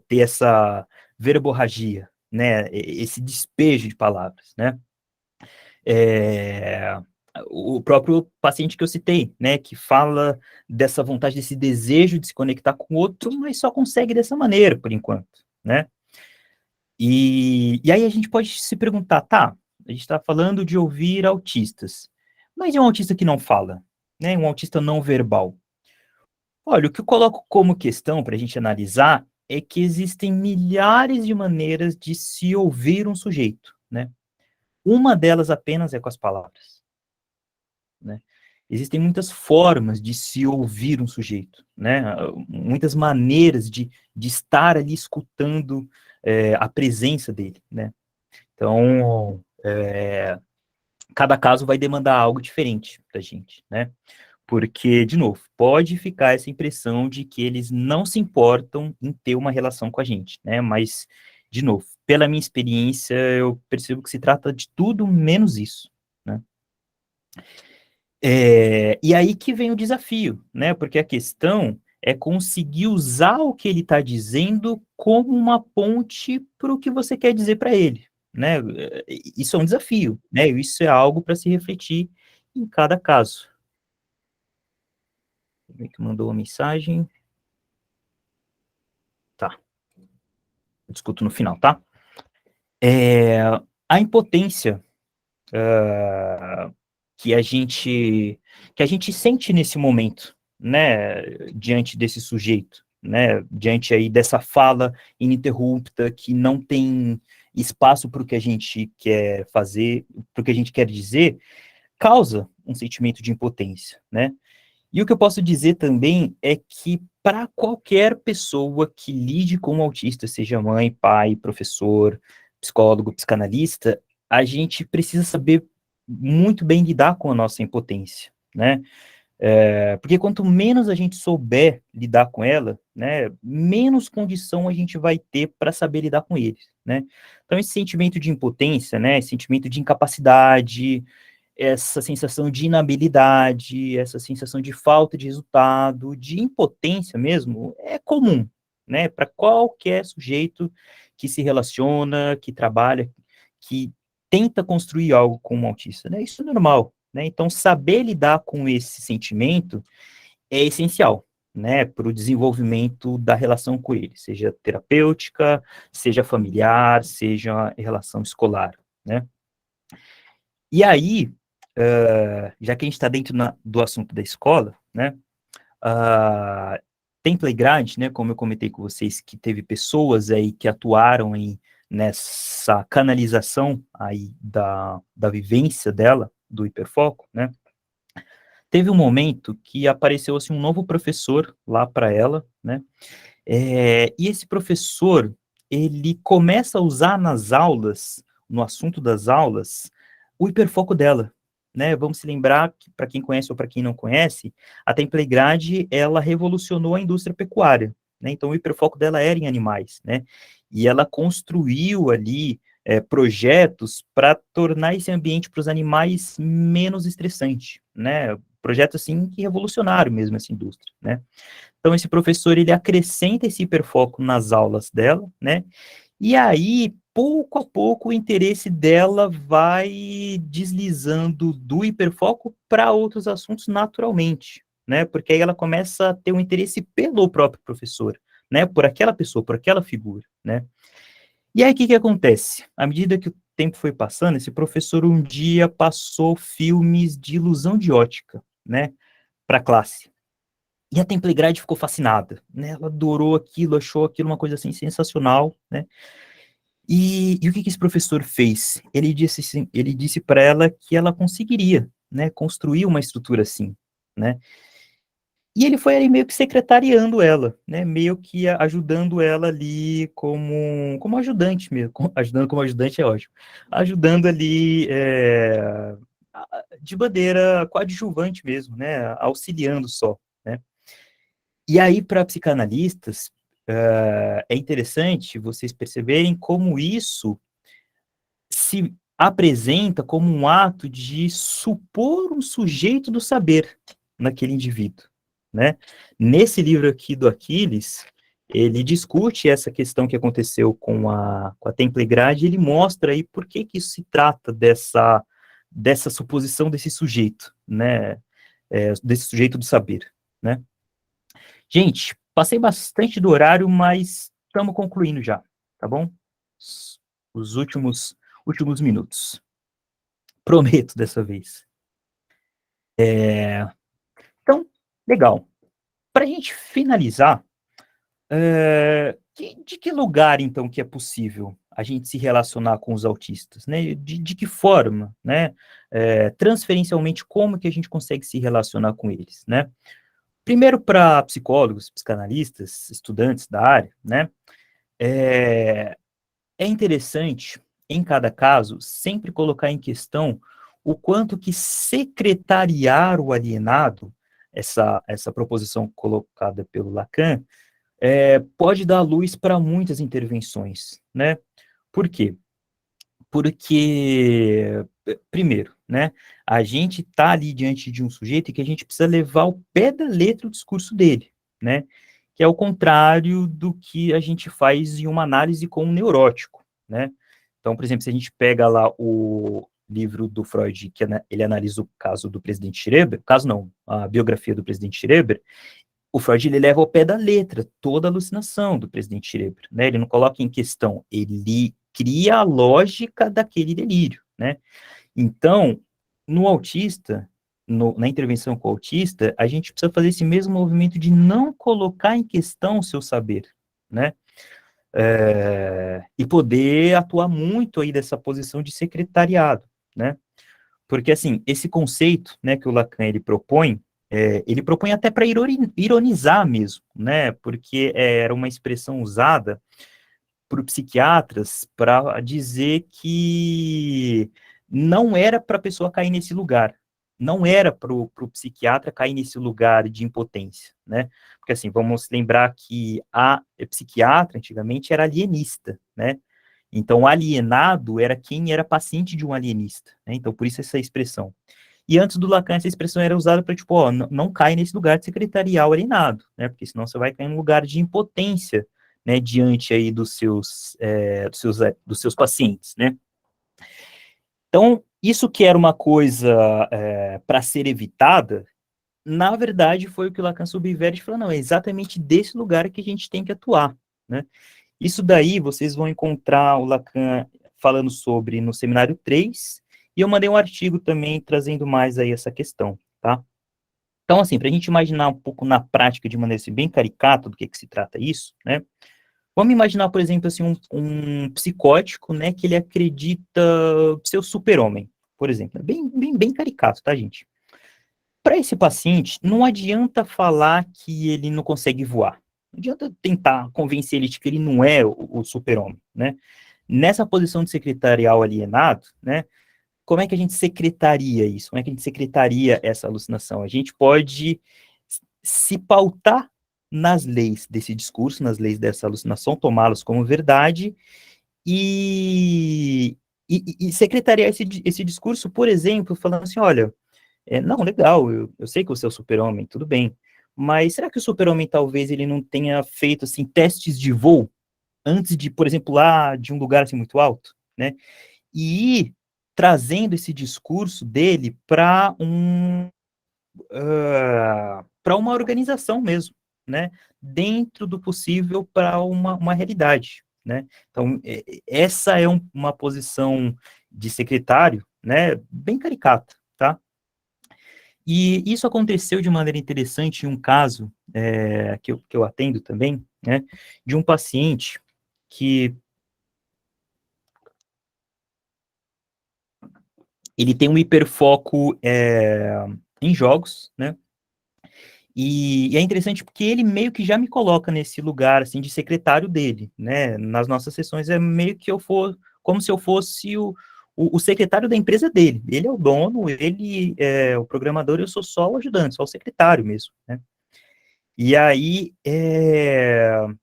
ter essa verborragia, né? Esse despejo de palavras, né? O próprio paciente que eu citei, né, que fala dessa vontade, desse desejo de se conectar com o outro, mas só consegue dessa maneira, por enquanto, né? E aí a gente pode se perguntar, tá, a gente está falando de ouvir autistas, mas é um autista que não fala, né, um autista não verbal. Olha, o que eu coloco como questão para a gente analisar é que existem milhares de maneiras de se ouvir um sujeito, né? Uma delas apenas é com as palavras, né? Existem muitas formas de se ouvir um sujeito, né? Muitas maneiras de estar ali escutando a presença dele, né? Então, cada caso vai demandar algo diferente da gente, né? Porque, de novo, pode ficar essa impressão de que eles não se importam em ter uma relação com a gente, né? Mas, de novo, pela minha experiência, eu percebo que se trata de tudo menos isso, né? E aí que vem o desafio, né? Porque a questão é conseguir usar o que ele está dizendo como uma ponte para o que você quer dizer para ele, né? Isso é um desafio, né? Isso é algo para se refletir em cada caso. Quem é que mandou a mensagem? Tá. Eu discuto no final, tá? A impotência que a gente sente nesse momento, né, diante desse sujeito, né, diante aí dessa fala ininterrupta que não tem espaço para o que a gente quer fazer, para o que a gente quer dizer, causa um sentimento de impotência, né? E o que eu posso dizer também é que para qualquer pessoa que lide com um autista, seja mãe, pai, professor, psicólogo, psicanalista, a gente precisa saber muito bem lidar com a nossa impotência, né? Porque quanto menos a gente souber lidar com ela, né, menos condição a gente vai ter para saber lidar com eles, né? Então esse sentimento de impotência, né, esse sentimento de incapacidade, essa sensação de inabilidade, essa sensação de falta de resultado, de impotência mesmo, é comum, né, para qualquer sujeito que se relaciona, que trabalha, que tenta construir algo com um autista, né, isso é normal, né, então saber lidar com esse sentimento é essencial, né, para o desenvolvimento da relação com ele, seja terapêutica, seja familiar, seja relação escolar, né. E aí, já que a gente está dentro do assunto da escola, né, tem Playground, né, como eu comentei com vocês, que teve pessoas aí que atuaram aí nessa canalização aí da vivência dela, do hiperfoco, né, teve um momento que apareceu, assim, um novo professor lá para ela, né, e esse professor, ele começa a usar nas aulas, no assunto das aulas, o hiperfoco dela, né? Vamos se lembrar, para quem conhece ou para quem não conhece, a Templegrade, ela revolucionou a indústria pecuária, né? Então, o hiperfoco dela era em animais, né? E ela construiu ali projetos para tornar esse ambiente para os animais menos estressante, né? Projeto, assim, que revolucionário mesmo essa indústria, né? Então, esse professor, ele acrescenta esse hiperfoco nas aulas dela, né? E aí, pouco a pouco, o interesse dela vai deslizando do hiperfoco para outros assuntos naturalmente, né? Porque aí ela começa a ter um interesse pelo próprio professor, né? Por aquela pessoa, por aquela figura, né? E aí, o que que acontece? À medida que o tempo foi passando, esse professor um dia passou filmes de ilusão de ótica, né, para a classe. E a Templegrade ficou fascinada, né? Ela adorou aquilo, achou aquilo uma coisa assim sensacional, né? E o que esse professor fez? Ele disse para ela que ela conseguiria, né, construir uma estrutura assim, né? E ele foi ali meio que secretariando ela, né? Meio que ajudando ela ali como ajudante mesmo. Ajudando como ajudante é ótimo. Ajudando ali de bandeira coadjuvante mesmo, né? Auxiliando só, né? E aí, para psicanalistas, é interessante vocês perceberem como isso se apresenta como um ato de supor um sujeito do saber naquele indivíduo, né? Nesse livro aqui do Aquiles, ele discute essa questão que aconteceu com a Templegrade, e ele mostra aí por que isso se trata dessa suposição desse sujeito, né? Desse sujeito do saber, né? Gente, passei bastante do horário, mas estamos concluindo já, tá bom? Os últimos minutos. Prometo dessa vez. Então, legal. Para a gente finalizar, de que lugar, então, que é possível a gente se relacionar com os autistas, né? De que forma, né? Transferencialmente, como que a gente consegue se relacionar com eles, né? Primeiro, para psicólogos, psicanalistas, estudantes da área, né? É interessante, em cada caso, sempre colocar em questão o quanto que secretariar o alienado, essa proposição colocada pelo Lacan, pode dar luz para muitas intervenções, né? Por quê? Porque, primeiro, né, a gente está ali diante de um sujeito que a gente precisa levar ao pé da letra o discurso dele, né? Que é o contrário do que a gente faz em uma análise com um neurótico, né? Então, por exemplo, se a gente pega lá o livro do Freud, que ele analisa o caso do presidente Schreber, caso não, a biografia do presidente Schreber, o Freud ele leva ao pé da letra toda a alucinação do presidente Schreber, né? Ele não coloca em questão, ele cria a lógica daquele delírio, né? Então, no autista, na intervenção com o autista, a gente precisa fazer esse mesmo movimento de não colocar em questão o seu saber, né? E poder atuar muito aí dessa posição de secretariado, né? Porque, assim, esse conceito, né, que o Lacan, ele propõe até para ironizar mesmo, né? Porque era uma expressão usada por psiquiatras para dizer que não era para a pessoa cair nesse lugar, não era para o psiquiatra cair nesse lugar de impotência, né? Porque, assim, vamos lembrar que a psiquiatra, antigamente, era alienista, né? Então, o alienado era quem era paciente de um alienista, né? Então, por isso essa expressão. E antes do Lacan, essa expressão era usada para, tipo, ó, não cai nesse lugar de secretarial alienado, né? Porque senão você vai cair num lugar de impotência, né? Diante aí dos seus pacientes, né? Então, isso que era uma coisa para ser evitada, na verdade, foi o que o Lacan subverte e falou, não, é exatamente desse lugar que a gente tem que atuar, né? Isso daí vocês vão encontrar o Lacan falando sobre no seminário 3, e eu mandei um artigo também trazendo mais aí essa questão, tá? Então, assim, para a gente imaginar um pouco na prática, de maneira assim, bem caricata do que se trata isso, né? Vamos imaginar, por exemplo, assim, um psicótico, né, que ele acredita ser o super-homem, por exemplo. Bem caricato, tá, gente? Para esse paciente, não adianta falar que ele não consegue voar. Não adianta tentar convencer ele de que ele não é o super-homem, né? Nessa posição de secretarial alienado, né, como é que a gente secretaria isso? Como é que a gente secretaria essa alucinação? A gente pode se pautar nas leis desse discurso, nas leis dessa alucinação, tomá-las como verdade e secretariar esse discurso, por exemplo, falando assim, olha, não, legal, eu sei que você é o super-homem, tudo bem, mas será que o super-homem talvez ele não tenha feito, assim, testes de voo antes de, por exemplo, lá de um lugar, assim, muito alto, né? E ir trazendo esse discurso dele para para uma organização mesmo, né? Dentro do possível para uma realidade, né? Então, essa é uma posição de secretário, né, bem caricata, tá? E isso aconteceu de maneira interessante em um caso que eu atendo também, né, de um paciente que ele tem um hiperfoco em jogos, né, e é interessante porque ele meio que já me coloca nesse lugar, assim, de secretário dele, né, nas nossas sessões é meio que como se eu fosse o secretário da empresa dele, ele é o dono, ele é o programador, eu sou só o ajudante, só o secretário mesmo, né. E aí,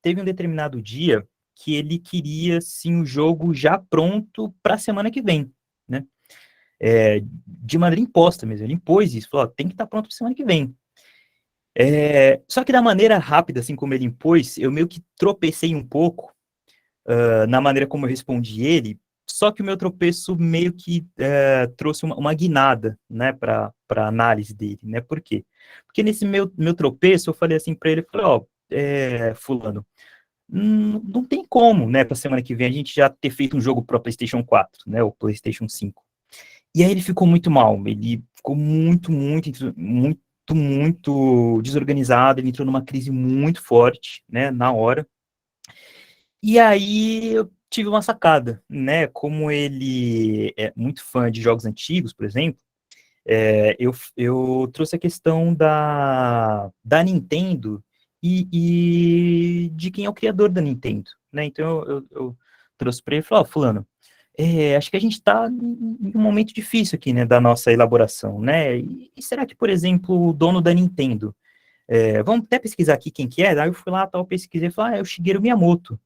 teve um determinado dia que ele queria, sim, o jogo já pronto para a semana que vem, né? De maneira imposta mesmo, ele impôs isso, falou, ó, tem que estar pronto para semana que vem. Só que da maneira rápida, assim como ele impôs, eu meio que tropecei um pouco na maneira como eu respondi ele, só que o meu tropeço meio que trouxe uma guinada, né, para a análise dele, né? Por quê? Porque nesse meu tropeço, eu falei assim para ele, falei, ó, fulano, não tem como, né, para semana que vem a gente já ter feito um jogo pro PlayStation 4, né, ou PlayStation 5. E aí ele ficou muito mal, ele ficou muito desorganizado, ele entrou numa crise muito forte, né, na hora. E aí eu tive uma sacada, né? Como ele é muito fã de jogos antigos, por exemplo, eu trouxe a questão da Nintendo e de quem é o criador da Nintendo, né? Então eu trouxe para ele e falei, ó, fulano, acho que a gente está em um momento difícil aqui, né, da nossa elaboração, né? E será que, por exemplo, o dono da Nintendo, vamos até pesquisar aqui quem que é? Aí eu fui lá, tal, pesquisei e falei, é o Shigeru Miyamoto.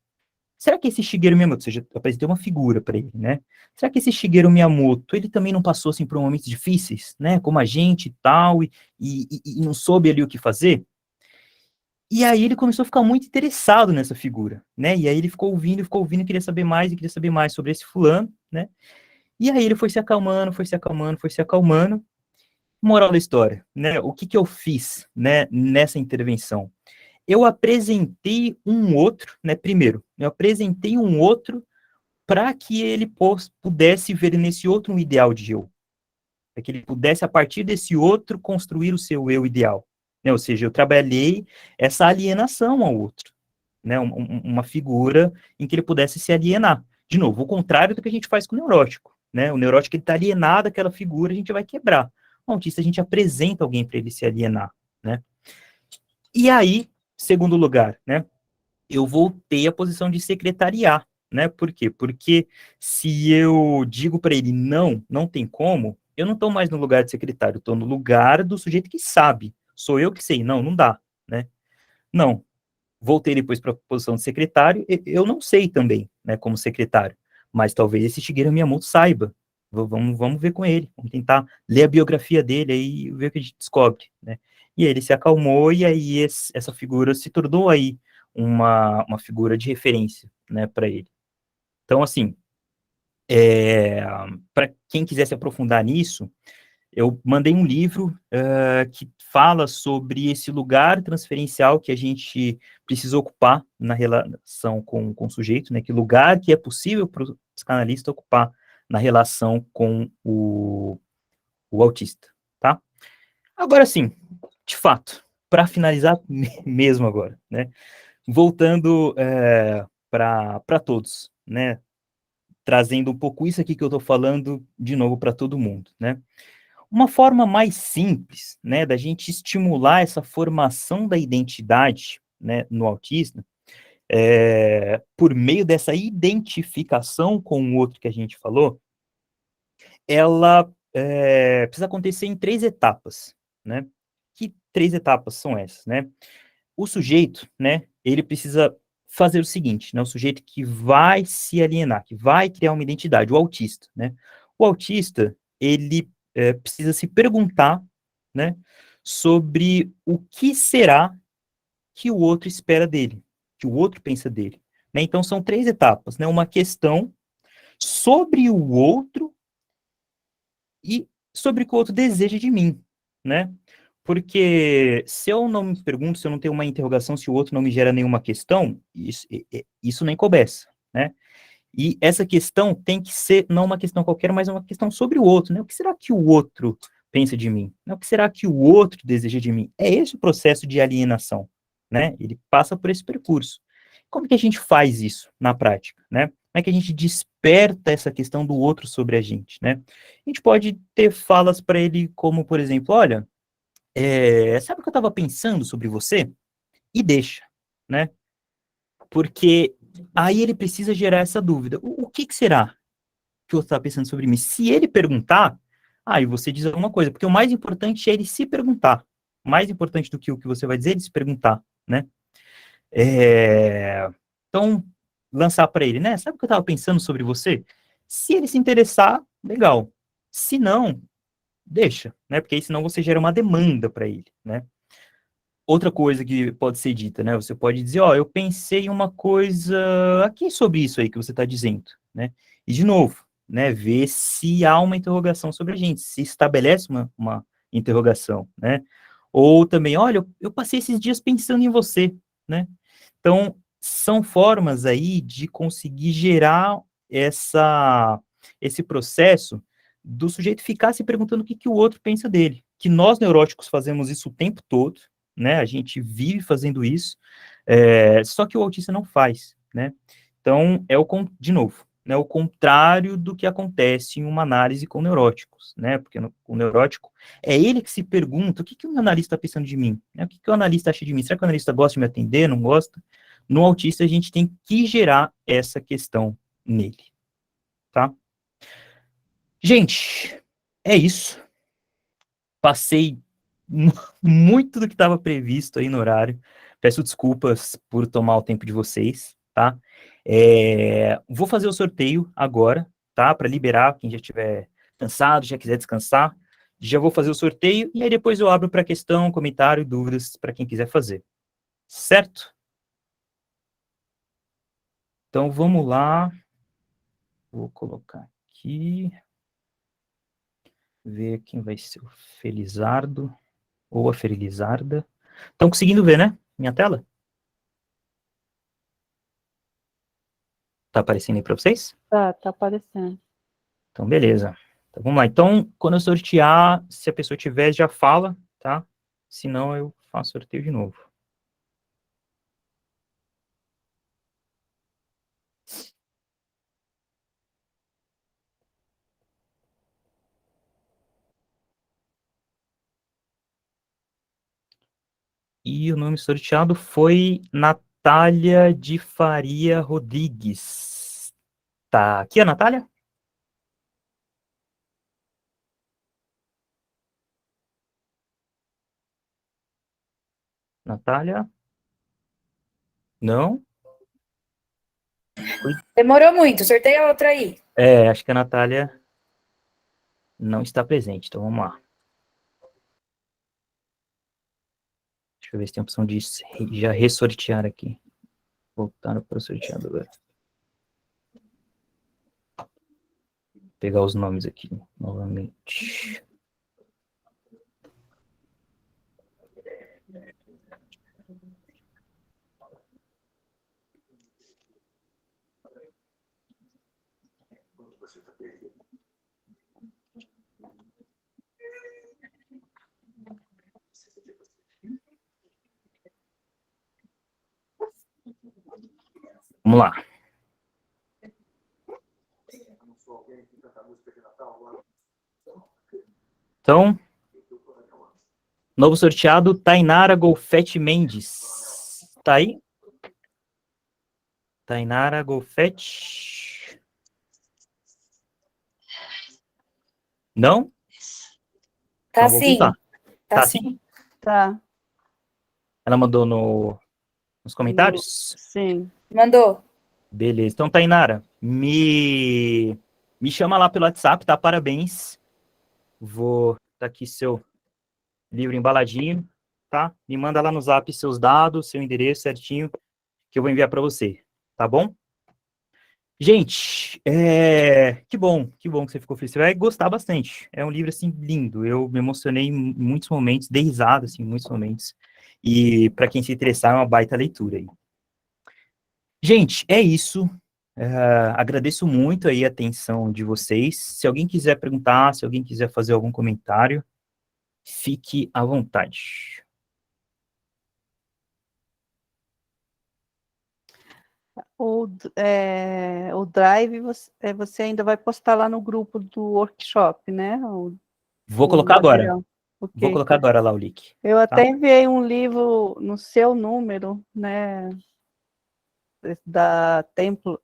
Será que esse Shigeru Miyamoto, ou seja, eu apresentei uma figura para ele, né? Será que esse Shigeru Miyamoto, ele também não passou, assim, por momentos difíceis, né? Como a gente e tal, e não soube ali o que fazer? E aí ele começou a ficar muito interessado nessa figura, né? E aí ele ficou ouvindo, queria saber mais, e queria saber mais sobre esse fulano, né? E aí ele foi se acalmando, foi se acalmando, foi se acalmando. Moral da história, né? O que que eu fiz, né, nessa intervenção? Eu apresentei um outro, né? Primeiro, eu apresentei um outro para que ele pudesse ver nesse outro um ideal de eu, para que ele pudesse, a partir desse outro, construir o seu eu ideal. Né? Ou seja, eu trabalhei essa alienação ao outro, né? Uma figura em que ele pudesse se alienar. De novo, o contrário do que a gente faz com o neurótico. Né? O neurótico está alienado àquela figura, a gente vai quebrar. O autista, a gente apresenta alguém para ele se alienar. Né? E aí, segundo lugar, né? Eu voltei à posição de secretariar, né? Por quê? Porque se eu digo para ele não tem como, eu não estou mais no lugar de secretário, estou no lugar do sujeito que sabe. Sou eu que sei, não dá, né? Não. Voltei depois para a posição de secretário, eu não sei também, né, como secretário, mas talvez esse Shigeru Miyamoto saiba. Vamos ver com ele, vamos tentar ler a biografia dele aí e ver o que a gente descobre, né? E aí ele se acalmou e aí essa figura se tornou aí uma figura de referência, né, para ele. Então, assim, para quem quiser se aprofundar nisso, eu mandei um livro que fala sobre esse lugar transferencial que a gente precisa ocupar na relação com o sujeito, né? Que lugar que é possível para o psicanalista ocupar na relação com o autista, tá? Agora sim, de fato, para finalizar mesmo agora, né? Voltando para todos, né? Trazendo um pouco isso aqui que eu estou falando de novo para todo mundo, né? Uma forma mais simples, né, da gente estimular essa formação da identidade, né, no autista, por meio dessa identificação com o outro que a gente falou, ela precisa acontecer em 3 etapas, né? Que 3 etapas são essas, né? O sujeito, né, ele precisa fazer o seguinte, né, o sujeito que vai se alienar, que vai criar uma identidade, o autista, né? O autista, ele precisa se perguntar, né, sobre o que será que o outro espera dele, que o outro pensa dele, né? Então são 3 etapas, né? Uma questão sobre o outro e sobre o que o outro deseja de mim, né? Porque se eu não me pergunto, se eu não tenho uma interrogação, se o outro não me gera nenhuma questão, isso nem começa, né? E essa questão tem que ser não uma questão qualquer, mas uma questão sobre o outro, né? O que será que o outro pensa de mim? O que será que o outro deseja de mim? É esse o processo de alienação, né? Ele passa por esse percurso. Como que a gente faz isso na prática, né? Como é que a gente desperta essa questão do outro sobre a gente, né? A gente pode ter falas para ele como, por exemplo, olha, sabe o que eu estava pensando sobre você? E deixa, né? Porque aí ele precisa gerar essa dúvida. O que será que você está pensando sobre mim? Se ele perguntar, aí você diz alguma coisa, porque o mais importante é ele se perguntar. Mais importante do que o que você vai dizer, ele se perguntar, né? Então, lançar para ele, né? Sabe o que eu estava pensando sobre você? Se ele se interessar, legal. Se não, deixa, né? Porque aí senão você gera uma demanda para ele, né? Outra coisa que pode ser dita, né? Você pode dizer, ó, eu pensei em uma coisa aqui sobre isso aí que você está dizendo, né? E, de novo, né? Ver se há uma interrogação sobre a gente, se estabelece uma interrogação, né? Ou também, olha, eu passei esses dias pensando em você, né? Então, são formas aí de conseguir gerar esse processo do sujeito ficar se perguntando o que o outro pensa dele. Que nós, neuróticos, fazemos isso o tempo todo, né? A gente vive fazendo isso, só que o autista não faz, né? Então, de novo, né, o contrário do que acontece em uma análise com neuróticos, né? Porque o neurótico é ele que se pergunta o que o analista está pensando de mim, né? O que o analista acha de mim? Será que o analista gosta de me atender, não gosta? No autista, a gente tem que gerar essa questão nele, tá? Gente, é isso. Passei muito do que estava previsto aí no horário. Peço desculpas por tomar o tempo de vocês, tá? Vou fazer o sorteio agora, tá? Para liberar quem já estiver cansado, já quiser descansar. Já vou fazer o sorteio e aí depois eu abro para questão, comentário e dúvidas para quem quiser fazer. Certo? Então vamos lá. Vou colocar aqui. Ver quem vai ser o Felizardo ou a Felizarda. Estão conseguindo ver, né? Minha tela? Tá aparecendo aí para vocês? Tá aparecendo. Então, beleza. Então, vamos lá. Então, quando eu sortear, se a pessoa tiver, já fala, tá? Senão, eu faço sorteio de novo. E o nome sorteado foi Natália de Faria Rodrigues. Tá aqui a Natália? Natália? Não? Demorou muito, sorteia outra aí. Acho que a Natália não está presente, então vamos lá. Deixa eu ver se tem a opção de já ressortear aqui. Voltar para o sorteador. Pegar os nomes aqui novamente. Vamos lá. Então, novo sorteado, Tainara Golfete Mendes. Tá aí? Tainara Golfete. Não? Tá Então, vou sim. voltar. Tá sim. Sim? Tá. Ela mandou nos comentários? Sim. Mandou. Beleza. Então, Tainara, me chama lá pelo WhatsApp, tá? Parabéns. Vou tá aqui seu livro embaladinho, tá? Me manda lá no Zap seus dados, seu endereço certinho, que eu vou enviar para você, tá bom? Gente, que bom que você ficou feliz. Você vai gostar bastante. É um livro, assim, lindo. Eu me emocionei em muitos momentos, dei risada, assim, em muitos momentos. E, para quem se interessar, é uma baita leitura aí. Gente, é isso. Agradeço muito aí a atenção de vocês. Se alguém quiser perguntar, se alguém quiser fazer algum comentário, fique à vontade. O Drive você ainda vai postar lá no grupo do workshop, né? Vou O colocar agora. material. Vou Ok. colocar agora lá o link. Eu até enviei um livro no seu número, né? Da Temple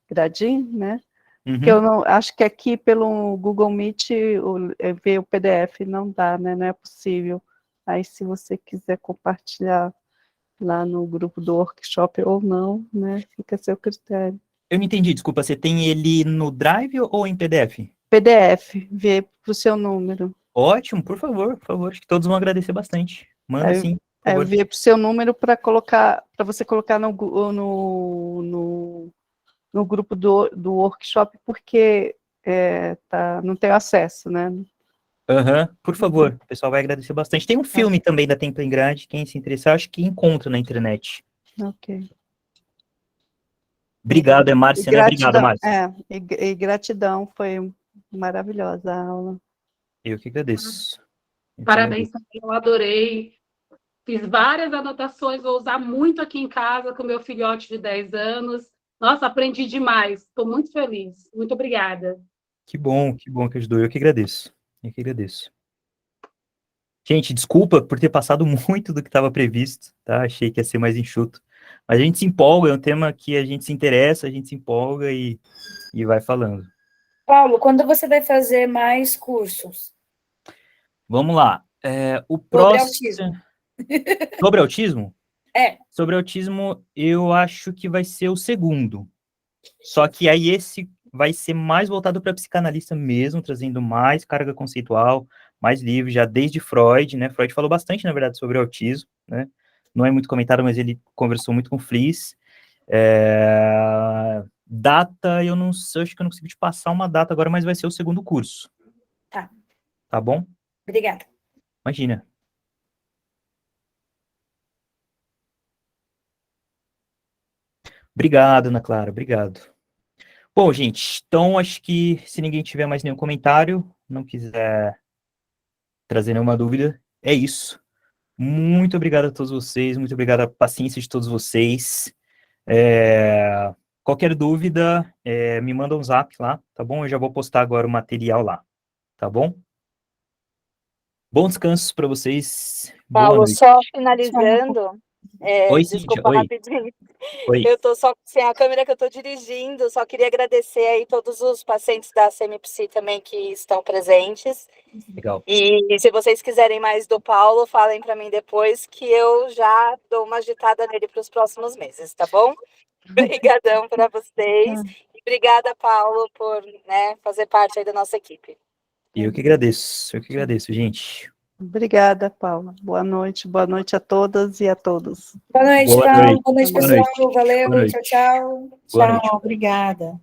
Grandin, né? Uhum. Que eu não acho que aqui pelo Google Meet ver o PDF não dá, né? Não é possível. Aí, se você quiser compartilhar lá no grupo do workshop ou não, né? Fica a seu critério. Eu não entendi, desculpa, você tem ele no Drive ou em PDF? PDF, ver para o seu número. Ótimo, por favor, acho que todos vão agradecer bastante. Manda sim, por favor. Ver para o seu número para você colocar no grupo do workshop, porque não tem acesso, né? Por favor, o pessoal vai agradecer bastante. Tem um filme também da Temple Grande, quem se interessar, acho que encontra na internet. Ok. Obrigado, Márcia, né? Obrigado, Márcia. E gratidão, foi maravilhosa a aula. Eu que agradeço. Parabéns também, eu adorei. Fiz várias anotações, vou usar muito aqui em casa com meu filhote de 10 anos. Nossa, aprendi demais. Estou muito feliz. Muito obrigada. Que bom que ajudou. Eu que agradeço. Gente, desculpa por ter passado muito do que estava previsto, tá? Achei que ia ser mais enxuto. Mas a gente se empolga, é um tema que a gente se interessa, a gente se empolga e vai falando. Paulo, quando você vai fazer mais cursos? Vamos lá. O próximo... Sobre autismo? Sobre autismo, eu acho que vai ser o segundo. Só que aí esse vai ser mais voltado para psicanalista mesmo, trazendo mais carga conceitual, mais livros, já desde Freud, né? Freud falou bastante, na verdade, sobre autismo, né? Não é muito comentado, mas ele conversou muito com Fliess. Data, eu não sei, acho que eu não consigo te passar uma data agora, mas vai ser o segundo curso. Tá. Tá bom? Obrigada. Imagina. Obrigado, Ana Clara, obrigado. Bom, gente, então acho que se ninguém tiver mais nenhum comentário, não quiser trazer nenhuma dúvida, é isso. Muito obrigado a todos vocês, muito obrigado a paciência de todos vocês. Qualquer dúvida, me manda um zap lá, tá bom? Eu já vou postar agora o material lá, tá bom? Bom descanso para vocês. Paulo, só finalizando, Oi, desculpa Cíntia, rapidinho. Oi. Eu tô só sem a câmera que eu tô dirigindo, só queria agradecer aí todos os pacientes da CMPC também que estão presentes. Legal. E se vocês quiserem mais do Paulo, falem para mim depois que eu já dou uma agitada nele para os próximos meses, tá bom? Obrigadão para vocês. E obrigada, Paulo, por fazer parte aí da nossa equipe. Eu que agradeço, gente. Obrigada, Paula. Boa noite a todas e a todos. Boa noite, Paulo. Boa noite, pessoal. Valeu. Boa noite. Tchau, tchau. Boa noite. Tchau, obrigada.